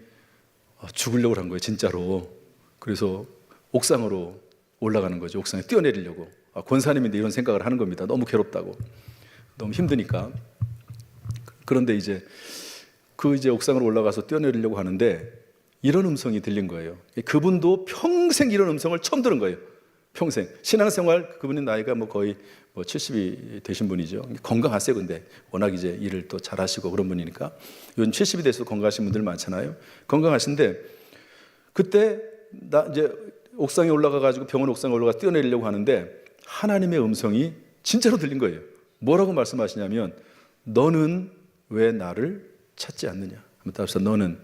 Speaker 1: 죽으려고 한 거예요. 진짜로. 그래서 옥상으로 올라가는 거죠. 옥상에 뛰어내리려고. 권사님인데 이런 생각을 하는 겁니다. 너무 괴롭다고. 너무 힘드니까. 그런데 이제 옥상으로 올라가서 뛰어내리려고 하는데 이런 음성이 들린 거예요. 그분도 평생 이런 음성을 처음 들은 거예요. 평생 신앙생활 그분의 나이가 뭐 거의 뭐 70이 되신 분이죠. 건강하세요. 근데 워낙 이제 일을 또 잘하시고 그런 분이니까 요즘 70이 돼서 건강하신 분들 많잖아요. 건강하신데 그때 나 이제 옥상에 올라가 가지고 병원 옥상에 올라가 뛰어내리려고 하는데 하나님의 음성이 진짜로 들린 거예요. 뭐라고 말씀하시냐면 너는 왜 나를 찾지 않느냐. 한번 따라서 너는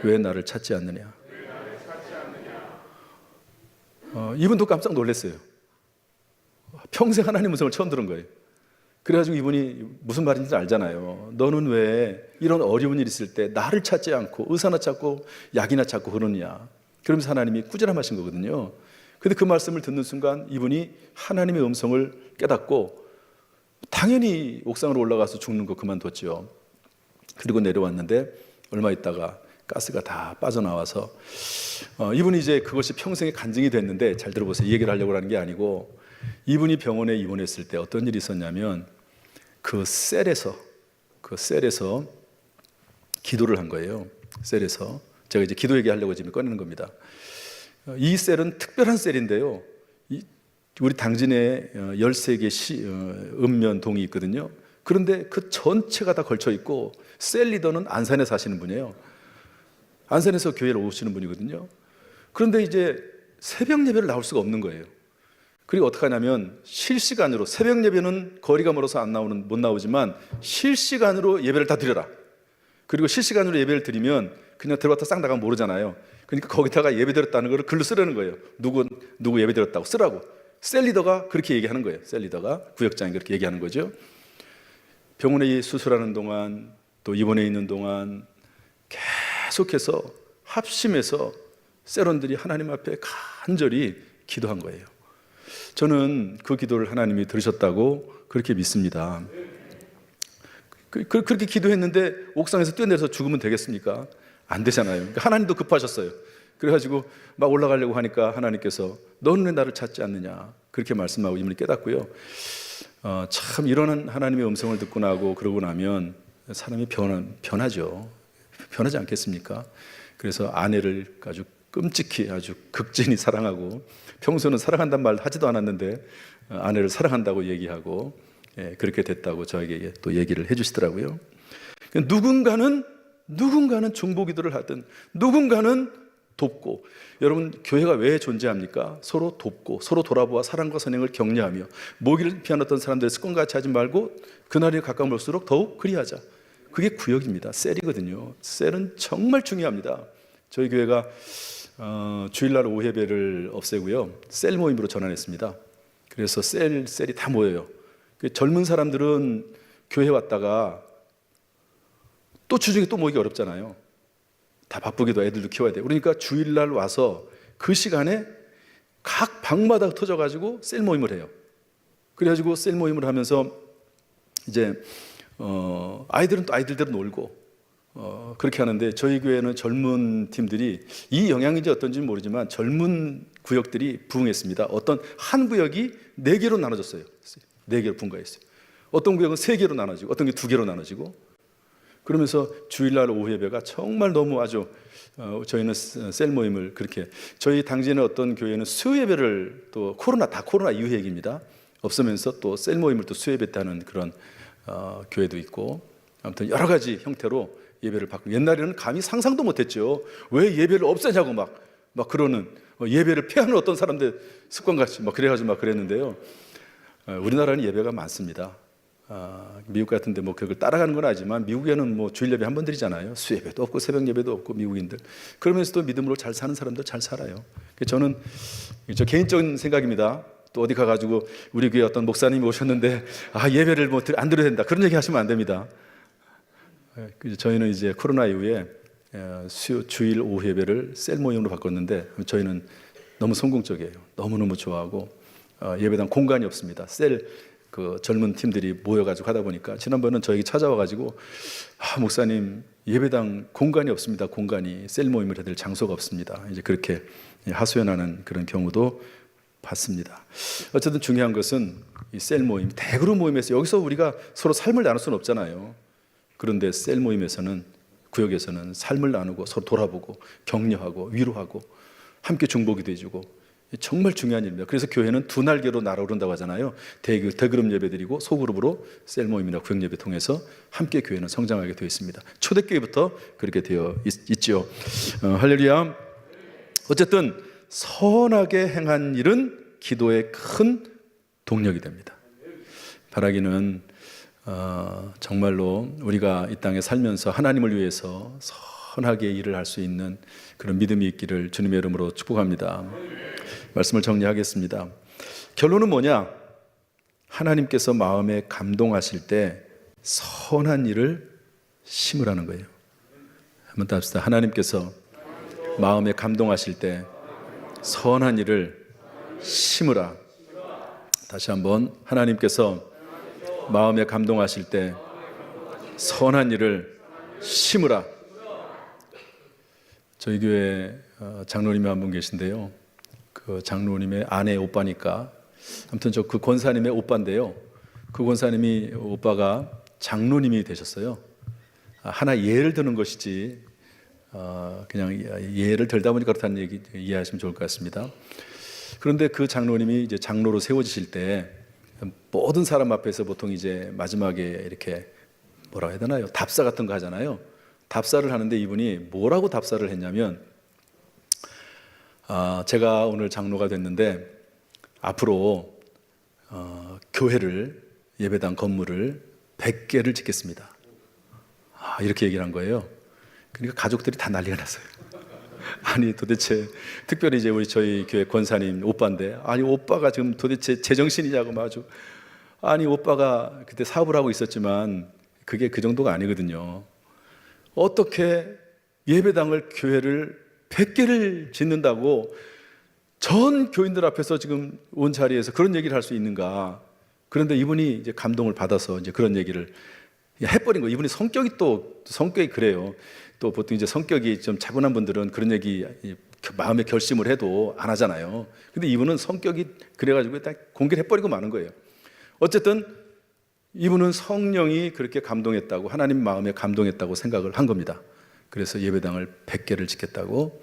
Speaker 1: 왜 나를 찾지 않느냐. 이분도 깜짝 놀랐어요. 평생 하나님 음성을 처음 들은 거예요. 그래가지고 이분이 무슨 말인지 알잖아요. 너는 왜 이런 어려운 일 있을 때 나를 찾지 않고 의사나 찾고 약이나 찾고 그러느냐. 그러면서 하나님이 꾸지람하신 거거든요. 근데 그 말씀을 듣는 순간 이분이 하나님의 음성을 깨닫고 당연히 옥상으로 올라가서 죽는 거 그만뒀죠. 그리고 내려왔는데 얼마 있다가 가스가 다 빠져나와서 이분이 이제 그것이 평생의 간증이 됐는데 잘 들어보세요. 이 얘기를 하려고 하는 게 아니고 이분이 병원에 입원했을 때 어떤 일이 있었냐면 그 셀에서 기도를 한 거예요. 셀에서 제가 이제 기도 얘기하려고 지금 꺼내는 겁니다. 이 셀은 특별한 셀인데요. 우리 당진에 13개 읍면동이 있거든요. 그런데 그 전체가 다 걸쳐 있고 셀 리더는 안산에 사시는 분이에요. 안산에서 교회를 오시는 분이거든요. 그런데 이제 새벽 예배를 나올 수가 없는 거예요. 그리고 어떻게 하냐면 실시간으로 새벽 예배는 거리가 멀어서 못 나오지만 실시간으로 예배를 다 드려라. 그리고 실시간으로 예배를 드리면 그냥 들어갔다 싹 나가면 모르잖아요. 그러니까 거기다가 예배 드렸다는 걸 글로 쓰라는 거예요. 누구 예배 드렸다고 쓰라고. 셀 리더가 그렇게 얘기하는 거예요. 셀 리더가 구역장이 그렇게 얘기하는 거죠. 병원에 수술하는 동안 또 입원해 있는 동안 계속해서 합심해서 셀원들이 하나님 앞에 간절히 기도한 거예요. 저는 그 기도를 하나님이 들으셨다고 그렇게 믿습니다. 그렇게 기도했는데 옥상에서 뛰어내려서 죽으면 되겠습니까? 안 되잖아요. 그러니까 하나님도 급하셨어요. 그래가지고 막 올라가려고 하니까 하나님께서 너는 왜 나를 찾지 않느냐 그렇게 말씀하고 이분이 깨닫고요. 참 이런 하나님의 음성을 듣고 나고 그러고 나면 사람이 변하죠. 변하지 않겠습니까? 그래서 아내를 아주 끔찍히 아주 극진히 사랑하고 평소는 사랑한다는 말 하지도 않았는데 아내를 사랑한다고 얘기하고 그렇게 됐다고 저에게 또 얘기를 해주시더라고요. 누군가는 중보기도를 하든 누군가는 돕고 여러분 교회가 왜 존재합니까? 서로 돕고 서로 돌아보아 사랑과 선행을 격려하며 모기를 피한 어떤 사람들의 습관같이 하지 말고 그날이 가까운 볼수록 더욱 그리하자. 그게 구역입니다. 셀이거든요. 셀은 정말 중요합니다. 저희 교회가 주일날 오후 예배를 없애고요. 셀 모임으로 전환했습니다. 그래서 셀이 다 모여요. 젊은 사람들은 교회 왔다가 또 주중에 또 모이기 어렵잖아요. 다 바쁘기도 애들도 키워야 돼요. 그러니까 주일날 와서 그 시간에 각 방마다 흩어져가지고 셀 모임을 해요. 그래가지고 셀 모임을 하면서 이제 아이들은 또 아이들대로 놀고 그렇게 하는데 저희 교회는 젊은 팀들이 이 영향인지 어떤지는 모르지만 젊은 구역들이 부흥했습니다. 어떤 한 구역이 4개로 나눠졌어요. 4개로 분가했어요. 어떤 구역은 3개로 나눠지고 어떤 게 2개로 나눠지고 그러면서 주일날 오후 예배가 정말 너무 아주 저희는 셀 모임을 그렇게 저희 당진의 어떤 교회는 수요 예배를 또 코로나 이후 얘기입니다. 없으면서 또 셀 모임을 또 수요 예배 때 하는 그런 교회도 있고 아무튼 여러 가지 형태로 예배를 받고 옛날에는 감히 상상도 못했죠. 왜 예배를 없애냐고 막 그러는 예배를 폐하는 어떤 사람들 습관같이 막 그래가지고 막 그랬는데요. 우리나라는 예배가 많습니다. 미국 같은데 뭐 그걸 따라가는 건 아니지만 미국에는 뭐 주일 예배 한 번 드리잖아요. 수예배도 없고 새벽 예배도 없고 미국인들 그러면서도 믿음으로 잘 사는 사람들 잘 살아요. 저는 저 개인적인 생각입니다. 또 어디 가가지고 우리 교회 어떤 목사님이 오셨는데 예배를 뭐 안 드려야 된다 그런 얘기 하시면 안 됩니다. 저희는 이제 코로나 이후에 주일 오후 예배를 셀 모임으로 바꿨는데 저희는 너무 성공적이에요. 너무너무 좋아하고 예배당 공간이 없습니다. 셀 그 젊은 팀들이 모여가지고 하다 보니까 지난번에는 저에게 찾아와가지고 목사님 예배당 공간이 없습니다. 공간이 셀 모임을 해야 될 장소가 없습니다. 이제 그렇게 하소연하는 그런 경우도 봤습니다. 어쨌든 중요한 것은 이 셀 모임, 대그룹 모임에서 여기서 우리가 서로 삶을 나눌 수는 없잖아요. 그런데 셀 모임에서는 구역에서는 삶을 나누고 서로 돌아보고 격려하고 위로하고 함께 중보기도 해주고 정말 중요한 일입니다. 그래서 교회는 두 날개로 날아오른다고 하잖아요. 대그룹 예배드리고 소그룹으로 셀 모임이나 구역 예배 통해서 함께 교회는 성장하게 되어 있습니다. 초대교회부터 그렇게 되어 있죠. 할렐루야. 어쨌든 선하게 행한 일은 기도의 큰 동력이 됩니다. 바라기는 정말로 우리가 이 땅에 살면서 하나님을 위해서 선하게 일을 할 수 있는 그런 믿음이 있기를 주님의 이름으로 축복합니다. 말씀을 정리하겠습니다. 결론은 뭐냐? 하나님께서 마음에 감동하실 때 선한 일을 심으라는 거예요. 한번 더 합시다. 하나님께서 마음에 감동하실 때 선한 일을 심으라. 다시 한번, 하나님께서 마음에 감동하실 때 선한 일을 심으라. 저희 교회 장로님이 한 분 계신데요. 그 장로님의 아내 오빠니까, 아무튼 저 그 권사님의 오빠인데요. 그 권사님이 오빠가 장로님이 되셨어요. 하나 예를 드는 것이지 그냥 예를 들다 보니까 그렇다는 얘기 이해하시면 좋을 것 같습니다. 그런데 그 장로님이 이제 장로로 세워지실 때 모든 사람 앞에서 보통 이제 마지막에 이렇게 뭐라고 해야 되나요? 답사 같은 거 하잖아요. 답사를 하는데 이분이 뭐라고 답사를 했냐면, 제가 오늘 장로가 됐는데 앞으로 교회를, 예배당 건물을 100개를 짓겠습니다. 이렇게 얘기를 한 거예요. 그러니까 가족들이 다 난리가 났어요. 아니 도대체, 특별히 이제 저희 교회 권사님 오빠인데, 아니 오빠가 지금 도대체 제정신이냐고 아주, 아니 오빠가 그때 사업을 하고 있었지만 그게 그 정도가 아니거든요. 어떻게 예배당을, 교회를 100개를 짓는다고 전 교인들 앞에서 지금 온 자리에서 그런 얘기를 할 수 있는가? 그런데 이분이 이제 감동을 받아서 이제 그런 얘기를 해버린 거예요. 이분이 성격이 그래요. 또 보통 이제 성격이 좀 차분한 분들은 그런 얘기 마음에 결심을 해도 안 하잖아요. 근데 이분은 성격이 그래가지고 딱 공개를 해버리고 마는 거예요. 어쨌든 이분은 성령이 그렇게 감동했다고, 하나님 마음에 감동했다고 생각을 한 겁니다. 그래서 예배당을 100개를 짓겠다고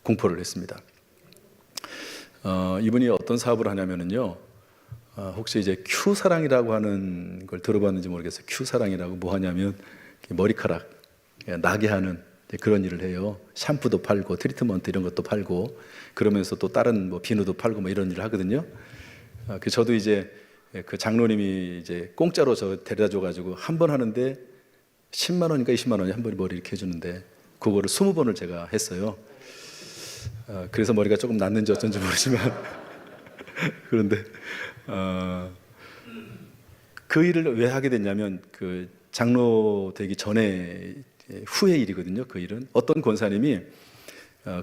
Speaker 1: 공포를 했습니다. 이분이 어떤 사업을 하냐면요, 혹시 이제 큐사랑이라고 하는 걸 들어봤는지 모르겠어요. 큐사랑이라고 뭐 하냐면 머리카락 나게 하는 그런 일을 해요. 샴푸도 팔고 트리트먼트 이런 것도 팔고, 그러면서 또 다른 뭐 비누도 팔고 뭐 이런 일을 하거든요. 저도 이제 그 장로님이 이제 공짜로 저 데려다 줘가지고 한 번 하는데 10만 원인가 20만 원이 한 번에 머리 이렇게 해주는데, 그거를 20번을 제가 했어요. 그래서 머리가 조금 났는지 어쩐지 모르지만 그런데 그 일을 왜 하게 됐냐면, 그 장로 되기 전에 후의 일이거든요. 그 일은 어떤 권사님이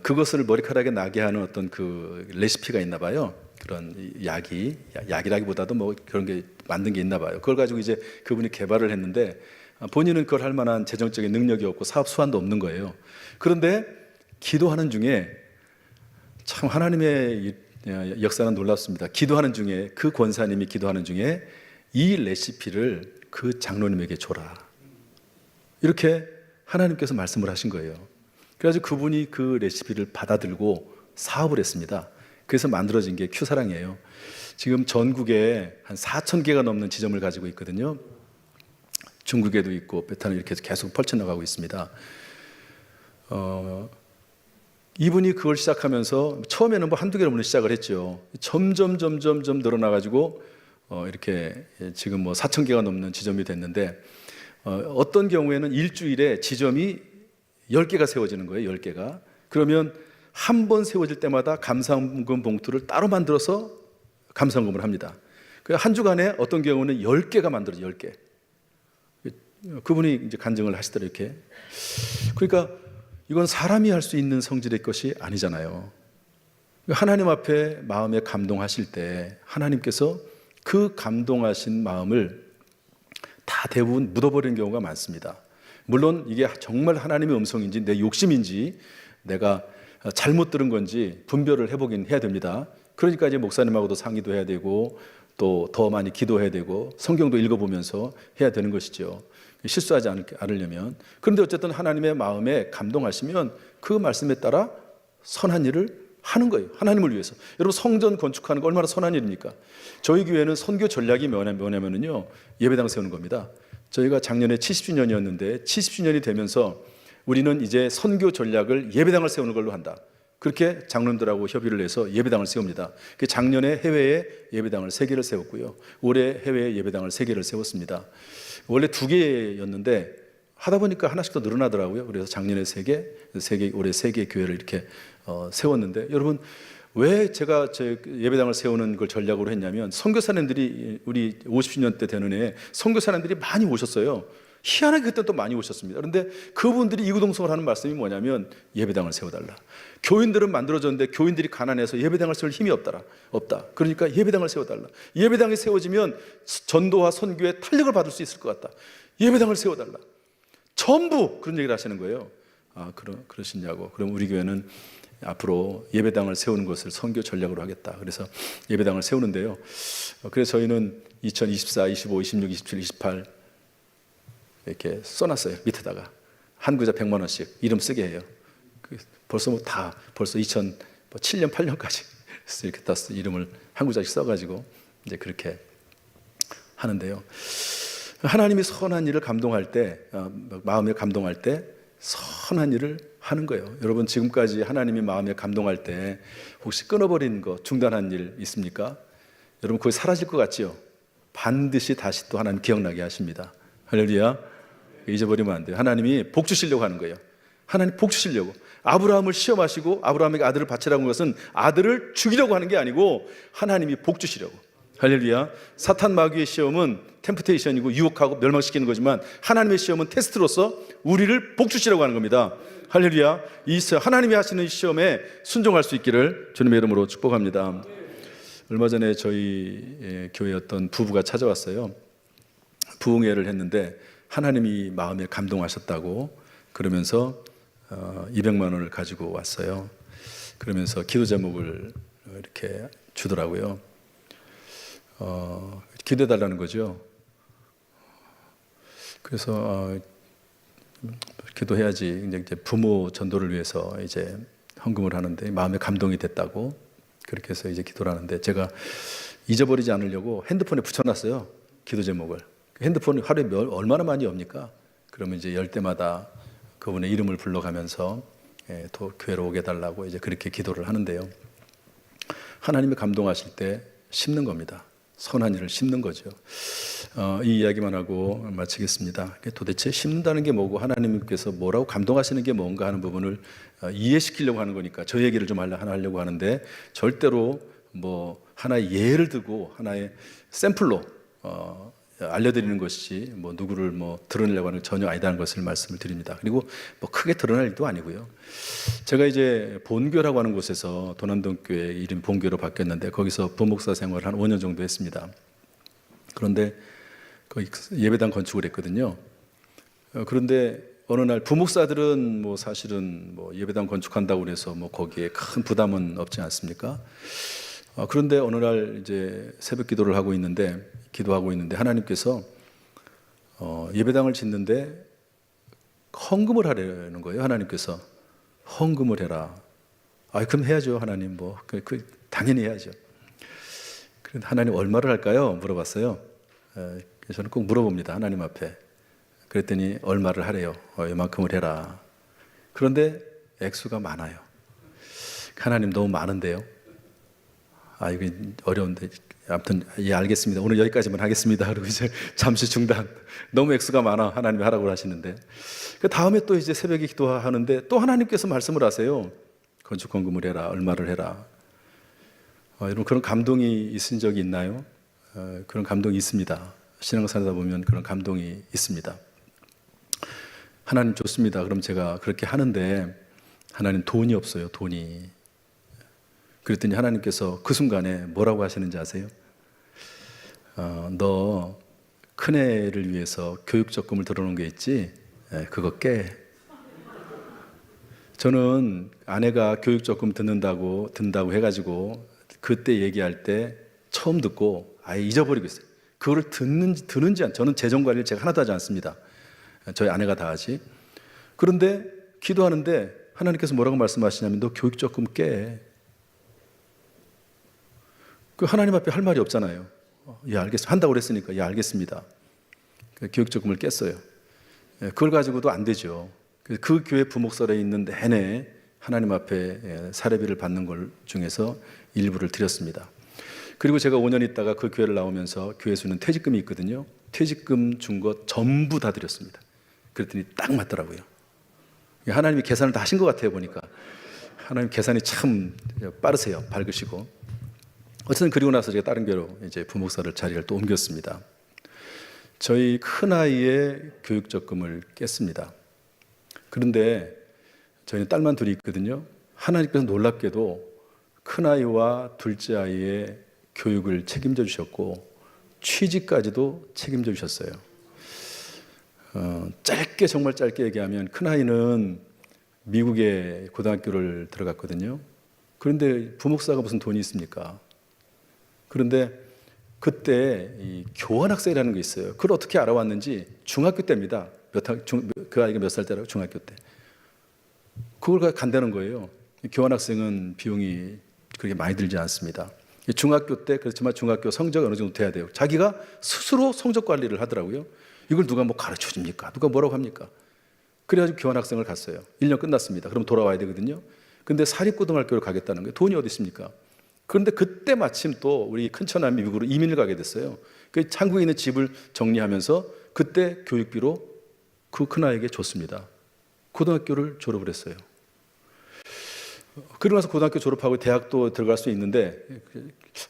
Speaker 1: 그것을 머리카락에 나게 하는 어떤 그 레시피가 있나 봐요. 그런 약이라기보다도 뭐 그런 게 만든 게 있나 봐요. 그걸 가지고 이제 그분이 개발을 했는데, 본인은 그걸 할 만한 재정적인 능력이 없고 사업 수완도 없는 거예요. 그런데 기도하는 중에 참 하나님의 역사는 놀랍습니다. 기도하는 중에, 그 권사님이 기도하는 중에 이 레시피를 그 장로님에게 줘라, 이렇게 하나님께서 말씀을 하신 거예요. 그래가지고 그분이 그 레시피를 받아들고 사업을 했습니다. 그래서 만들어진 게 큐사랑이에요. 지금 전국에 한 4,000개가 넘는 지점을 가지고 있거든요. 중국에도 있고 베트남에 이렇게 계속 펼쳐나가고 있습니다. 이분이 그걸 시작하면서 처음에는 뭐 한두 개로 시작을 했죠. 점점 늘어나가지고 이렇게 지금 뭐 4,000개가 넘는 지점이 됐는데, 어떤 경우에는 일주일에 지점이 10개가 세워지는 거예요. 10개가. 그러면 한 번 세워질 때마다 감사원금 봉투를 따로 만들어서 감사원금을 합니다. 한 주간에 어떤 경우는 10개가 만들어져요. 10개. 그분이 이제 간증을 하시더라고요. 이렇게. 그러니까 이건 사람이 할 수 있는 성질의 것이 아니잖아요. 하나님 앞에 마음에 감동하실 때 하나님께서 그 감동하신 마음을 다 대부분 묻어버리는 경우가 많습니다. 물론 이게 정말 하나님의 음성인지 내 욕심인지 내가 잘못 들은 건지 분별을 해보긴 해야 됩니다. 그러니까 이제 목사님하고도 상의도 해야 되고, 또 더 많이 기도해야 되고, 성경도 읽어보면서 해야 되는 것이죠. 실수하지 않으려면. 그런데 어쨌든 하나님의 마음에 감동하시면 그 말씀에 따라 선한 일을 하는 거예요. 하나님을 위해서. 여러분 성전 건축하는 거 얼마나 선한 일입니까? 저희 교회는 선교 전략이 뭐냐면요, 예배당 세우는 겁니다. 저희가 작년에 70주년이었는데 70주년이 되면서 우리는 이제 선교 전략을 예배당을 세우는 걸로 한다. 그렇게 장로님들하고 협의를 해서 예배당을 세웁니다. 작년에 해외에 예배당을 3개를 세웠고요. 올해 해외에 예배당을 3개를 세웠습니다. 원래 2개였는데 하다 보니까 하나씩 더 늘어나더라고요. 그래서 작년에 3개, 올해 3개 교회를 이렇게 세웠는데, 여러분 왜 제가 제 예배당을 세우는 걸 전략으로 했냐면, 선교사님들이 우리 50주년 때 되는 해에 선교사님들이 많이 오셨어요. 희한하게 그때 또 많이 오셨습니다. 그런데 그분들이 이구동성을 하는 말씀이 뭐냐면 예배당을 세워달라. 교인들은 만들어졌는데 교인들이 가난해서 예배당을 세울 힘이 없다. 그러니까 예배당을 세워달라. 예배당이 세워지면 전도와 선교에 탄력을 받을 수 있을 것 같다. 예배당을 세워달라. 전부 그런 얘기를 하시는 거예요. 그러시냐고. 그럼 우리 교회는 앞으로 예배당을 세우는 것을 선교 전략으로 하겠다. 그래서 예배당을 세우는데요. 그래서 저희는 2024, 25, 26, 27, 28 이렇게 써놨어요. 밑에다가 한 구자 100만 원씩 이름 쓰게 해요. 벌써 벌써 2007년, 8년까지 이렇게 다 이름을 한 구자씩 써가지고 이제 그렇게 하는데요. 하나님이 선한 일을 감동할 때, 마음에 감동할 때 선한 일을 하는 거예요. 여러분 지금까지 하나님이 마음에 감동할 때 혹시 끊어버린 거, 중단한 일 있습니까? 여러분 그게 사라질 것 같지요? 반드시 다시 또 하나님 기억나게 하십니다. 할렐루야. 잊어버리면 안 돼요. 하나님이 복 주시려고 하는 거예요. 하나님 복 주시려고. 아브라함을 시험하시고 아브라함에게 아들을 바치라고 한 것은 아들을 죽이려고 하는 게 아니고 하나님이 복 주시려고. 할렐루야. 사탄 마귀의 시험은 템프테이션이고 유혹하고 멸망시키는 거지만, 하나님의 시험은 테스트로서 우리를 복 주시려고 하는 겁니다. 할렐루야. 하나님이 하시는 시험에 순종할 수 있기를 주님의 이름으로 축복합니다. 얼마 전에 저희 교회 어떤 부부가 찾아왔어요. 부흥회를 했는데 하나님이 마음에 감동하셨다고 그러면서 200만 원을 가지고 왔어요. 그러면서 기도 제목을 이렇게 주더라고요. 기도해달라는 거죠. 그래서 기도해야지. 이제 부모 전도를 위해서 이제 헌금을 하는데 마음에 감동이 됐다고 그렇게 해서 이제 기도를 하는데, 제가 잊어버리지 않으려고 핸드폰에 붙여놨어요. 기도 제목을. 핸드폰이 하루에 얼마나 많이 옵니까? 그러면 이제 열 때마다 그분의 이름을 불러가면서 또 교회로 오게 달라고 이제 그렇게 기도를 하는데요. 하나님이 감동하실 때 심는 겁니다. 선한 일을 심는 거죠. 이 이야기만 하고 마치겠습니다. 도대체 심는다는 게 뭐고 하나님께서 뭐라고 감동하시는 게 뭔가 하는 부분을 이해시키려고 하는 거니까 저 얘기를 좀 하려고 하는데, 절대로 뭐 하나의 예를 들고 하나의 샘플로 알려드리는 것이 뭐 누구를 뭐 드러내려고 하는 전혀 아니다는 것을 말씀을 드립니다. 그리고 뭐 크게 드러날 일도 아니고요. 제가 이제 본교라고 하는 곳에서 도남동교회 이름이 본교로 바뀌었는데 거기서 부목사 생활을 한 5년 정도 했습니다. 그런데 거기 예배당 건축을 했거든요. 그런데 어느 날 부목사들은 뭐 사실은 뭐 예배당 건축한다고 해서 뭐 거기에 큰 부담은 없지 않습니까? 그런데 어느 날 이제 새벽 기도를 기도하고 있는데 하나님께서 예배당을 짓는데 헌금을 하려는 거예요. 하나님께서 헌금을 해라. 그럼 해야죠, 하나님. 뭐 당연히 해야죠. 그런데 하나님 얼마를 할까요? 물어봤어요. 저는 꼭 물어봅니다, 하나님 앞에. 그랬더니 얼마를 하래요. 이만큼을 해라. 그런데 액수가 많아요. 하나님 너무 많은데요. 이거 어려운데. 아무튼 알겠습니다. 오늘 여기까지만 하겠습니다. 그리고 이제 잠시 중단. 너무 액수가 많아. 하나님이 하라고 하시는데. 그 다음에 또 이제 새벽에 기도하는데 또 하나님께서 말씀을 하세요. 건축 헌금을 해라. 얼마를 해라. 여러분 그런 감동이 있은 적이 있나요? 그런 감동이 있습니다. 신앙생활 하다 보면 그런 감동이 있습니다. 하나님 좋습니다. 그럼 제가 그렇게 하는데 하나님 돈이 없어요. 돈이. 그랬더니 하나님께서 그 순간에 뭐라고 하시는지 아세요? 너 큰애를 위해서 교육적금을 들어놓은 게 있지? 그거 깨. 저는 아내가 교육적금 든다고 해가지고 그때 얘기할 때 처음 듣고 아예 잊어버리고 있어요. 그거를 드는지 저는 재정관리를 제가 하나도 하지 않습니다. 저희 아내가 다 하지. 그런데 기도하는데 하나님께서 뭐라고 말씀하시냐면 너 교육적금 깨. 그 하나님 앞에 할 말이 없잖아요. 예, 알겠습니다. 한다고 그랬으니까, 예, 알겠습니다. 교육적금을 깼어요. 예, 그걸 가지고도 안 되죠. 그 교회 부목설에 있는 내내 하나님 앞에 사례비를 받는 걸 중에서 일부를 드렸습니다. 그리고 제가 5년 있다가 그 교회를 나오면서 교회에서 주는 퇴직금이 있거든요. 퇴직금 준 거 전부 다 드렸습니다. 그랬더니 딱 맞더라고요. 하나님이 계산을 다 하신 것 같아요, 보니까. 하나님 계산이 참 빠르세요. 밝으시고. 어쨌든 그리고 나서 제가 다른 교회로 이제 부목사를 자리를 또 옮겼습니다. 저희 큰아이의 교육적금을 깼습니다. 그런데 저희는 딸만 둘이 있거든요. 하나님께서 놀랍게도 큰아이와 둘째 아이의 교육을 책임져 주셨고 취직까지도 책임져 주셨어요. 짧게, 정말 짧게 얘기하면 큰아이는 미국의 고등학교를 들어갔거든요. 그런데 부목사가 무슨 돈이 있습니까? 그런데 그때 이 교환학생이라는 게 있어요. 그걸 어떻게 알아왔는지 중학교 때입니다. 그 아이가 몇 살 때라고? 중학교 때. 그걸 간다는 거예요. 교환학생은 비용이 그렇게 많이 들지 않습니다. 중학교 때, 그렇지만 중학교 성적이 어느 정도 돼야 돼요. 자기가 스스로 성적 관리를 하더라고요. 이걸 누가 뭐 가르쳐 줍니까? 누가 뭐라고 합니까? 그래가지고 교환학생을 갔어요. 1년 끝났습니다. 그럼 돌아와야 되거든요. 근데 사립고등학교를 가겠다는 거예요. 돈이 어디 있습니까? 그런데 그때 마침 또 우리 큰처남이 미국으로 이민을 가게 됐어요. 그 한국에 있는 집을 정리하면서 그때 교육비로 그 큰아이에게 줬습니다. 고등학교를 졸업을 했어요. 그러고 나서 고등학교 졸업하고 대학도 들어갈 수 있는데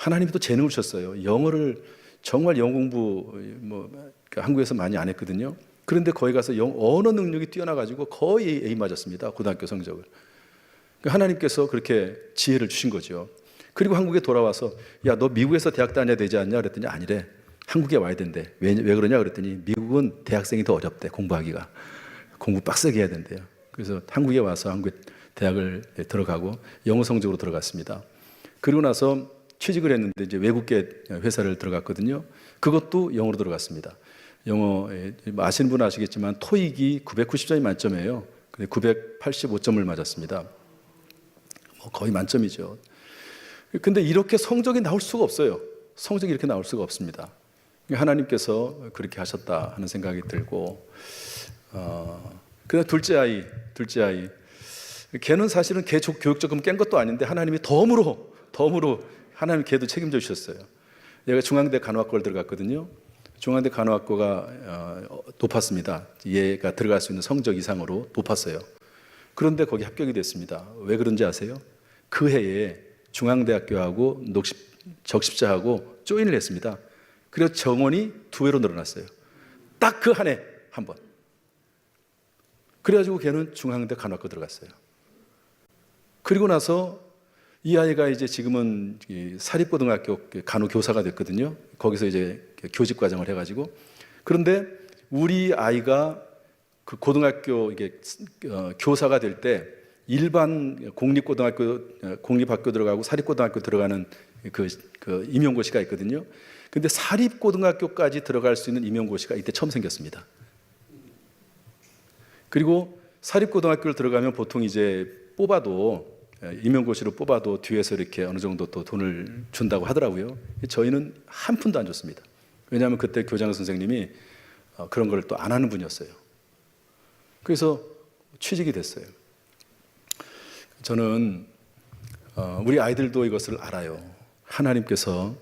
Speaker 1: 하나님이 또 재능을 주셨어요. 영어를 정말 영어 공부 한국에서 많이 안 했거든요. 그런데 거기 가서 언어 능력이 뛰어나가지고 거의 A 맞았습니다. 고등학교 성적을. 하나님께서 그렇게 지혜를 주신 거죠. 그리고 한국에 돌아와서 야, 너 미국에서 대학 다녀야 되지 않냐? 그랬더니 아니래. 한국에 와야 된대. 왜 그러냐? 그랬더니 미국은 대학생이 더 어렵대. 공부하기가. 공부 빡세게 해야 된대요. 그래서 한국에 와서 한국 대학을 들어가고 영어 성적으로 들어갔습니다. 그리고 나서 취직을 했는데 이제 외국계 회사를 들어갔거든요. 그것도 영어로 들어갔습니다. 영어 아시는 분은 아시겠지만 토익이 990점이 만점이에요. 근데 985점을 맞았습니다. 거의 만점이죠. 근데 이렇게 성적이 나올 수가 없어요. 성적이 이렇게 나올 수가 없습니다. 하나님께서 그렇게 하셨다 하는 생각이 들고, 그다음 둘째 아이, 걔는 사실은 걔 교육적금 깬 것도 아닌데 하나님이 덤으로 하나님 걔도 책임져 주셨어요. 얘가 중앙대 간호학과를 들어갔거든요. 중앙대 간호학과가 높았습니다. 얘가 들어갈 수 있는 성적 이상으로 높았어요. 그런데 거기 합격이 됐습니다. 왜 그런지 아세요? 그 해에 중앙대학교하고 적십자하고 조인을 했습니다. 그래서 정원이 2배로 늘어났어요. 딱 그 한 해 한 번. 그래가지고 걔는 중앙대 간호학과 들어갔어요. 그리고 나서 이 아이가 이제 지금은 사립고등학교 간호교사가 됐거든요. 거기서 이제 교직 과정을 해가지고. 그런데 우리 아이가 그 고등학교 교사가 될 때 일반 공립학교 들어가고 사립고등학교 들어가는 그 임용고시가 있거든요. 근데 사립고등학교까지 들어갈 수 있는 임용고시가 이때 처음 생겼습니다. 그리고 사립고등학교를 들어가면 보통 이제 임용고시로 뽑아도 뒤에서 이렇게 어느 정도 또 돈을 준다고 하더라고요. 저희는 한 푼도 안 줬습니다. 왜냐하면 그때 교장 선생님이 그런 걸 또 안 하는 분이었어요. 그래서 취직이 됐어요. 저는 우리 아이들도 이것을 알아요. 하나님께서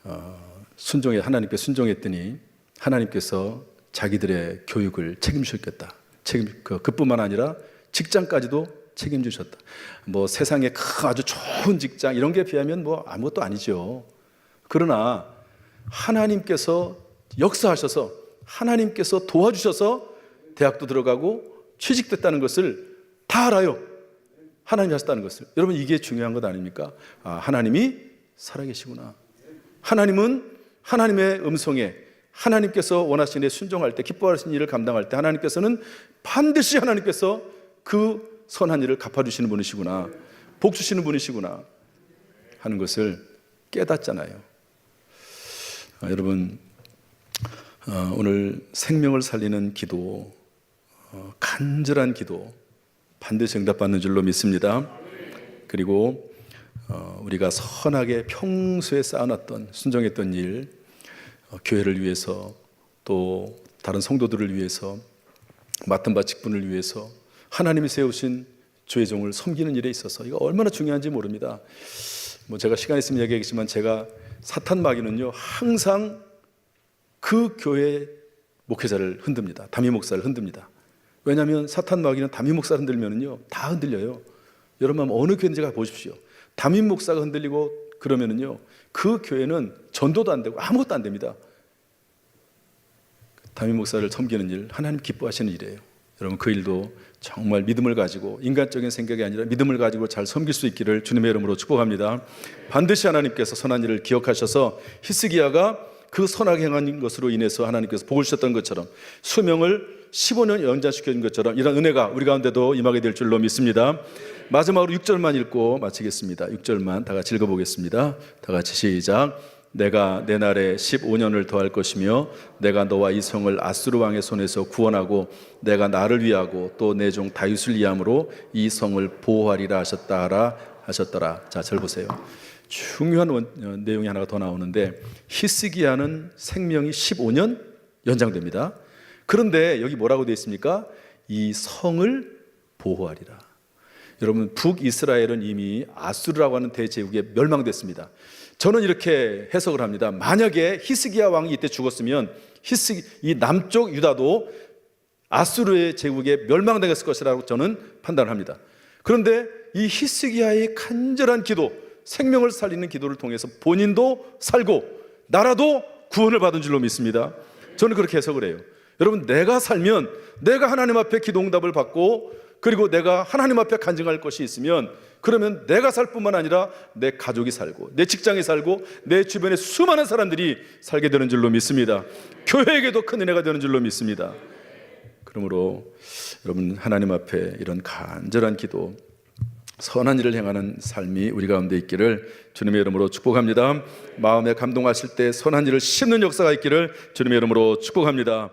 Speaker 1: 하나님께 순종했더니 하나님께서 자기들의 교육을 책임지셨겠다. 그뿐만 아니라 직장까지도 책임지셨다. 뭐 세상에 아주 좋은 직장 이런 게 비하면 뭐 아무것도 아니죠. 그러나 하나님께서 역사하셔서 하나님께서 도와주셔서 대학도 들어가고 취직됐다는 것을 다 알아요. 하나님이 하셨다는 것을. 여러분 이게 중요한 것 아닙니까? 하나님이 살아계시구나. 하나님은 하나님의 음성에 하나님께서 원하시는 데 순종할 때 기뻐하시는 일을 감당할 때 하나님께서는 반드시 하나님께서 그 선한 일을 갚아주시는 분이시구나, 복 주시는 분이시구나 하는 것을 깨닫잖아요. 여러분 오늘 생명을 살리는 기도, 간절한 기도 반드시 응답받는 줄로 믿습니다. 그리고 우리가 선하게 평소에 쌓아놨던 순종했던 일, 교회를 위해서 또 다른 성도들을 위해서 맡은 바 직분을 위해서 하나님이 세우신 주의 종을 섬기는 일에 있어서 이거 얼마나 중요한지 모릅니다. 제가 시간 있으면 얘기하겠지만 제가 사탄 마귀는요 항상 그 교회 목회자를 흔듭니다. 담임 목사를 흔듭니다. 왜냐하면 사탄 마귀는 담임 목사를 흔들면은요 다 흔들려요. 여러분 어느 교회인지 가 보십시오. 담임 목사가 흔들리고 그러면은요 그 교회는 전도도 안 되고 아무것도 안 됩니다. 담임 목사를 섬기는 일, 하나님 기뻐하시는 일이에요. 여러분 그 일도 정말 믿음을 가지고 인간적인 생각이 아니라 믿음을 가지고 잘 섬길 수 있기를 주님의 이름으로 축복합니다. 반드시 하나님께서 선한 일을 기억하셔서 히스기야가 그 선하게 행한 것으로 인해서 하나님께서 복을 주셨던 것처럼 수명을 15년 연장시켜준 것처럼 이런 은혜가 우리 가운데도 임하게 될 줄로 믿습니다. 마지막으로 6절만 읽고 마치겠습니다. 6절만 다 같이 읽어보겠습니다. 다 같이 시작. 내가 내 날에 15년을 더할 것이며 내가 너와 이 성을 아수르 왕의 손에서 구원하고 내가 나를 위하고 또 내 종 다윗을 위함으로 이 성을 보호하리라 하셨더라. 자, 절 보세요. 중요한 내용이 하나가 더 나오는데 히스기야는 생명이 15년 연장됩니다. 그런데 여기 뭐라고 되어 있습니까? 이 성을 보호하리라. 여러분 북이스라엘은 이미 아수르라고 하는 대제국에 멸망됐습니다. 저는 이렇게 해석을 합니다. 만약에 히스기야 왕이 이때 죽었으면 이 남쪽 유다도 아수르의 제국에 멸망당했을 것이라고 저는 판단을 합니다. 그런데 이 히스기야의 간절한 기도, 생명을 살리는 기도를 통해서 본인도 살고 나라도 구원을 받은 줄로 믿습니다. 저는 그렇게 해석을 해요. 여러분 내가 살면 내가 하나님 앞에 기도 응답을 받고 그리고 내가 하나님 앞에 간증할 것이 있으면 그러면 내가 살 뿐만 아니라 내 가족이 살고 내 직장이 살고 내 주변에 수많은 사람들이 살게 되는 줄로 믿습니다. 교회에게도 큰 은혜가 되는 줄로 믿습니다. 그러므로 여러분 하나님 앞에 이런 간절한 기도, 선한 일을 행하는 삶이 우리 가운데 있기를 주님의 이름으로 축복합니다. 마음에 감동하실 때 선한 일을 심는 역사가 있기를 주님의 이름으로 축복합니다.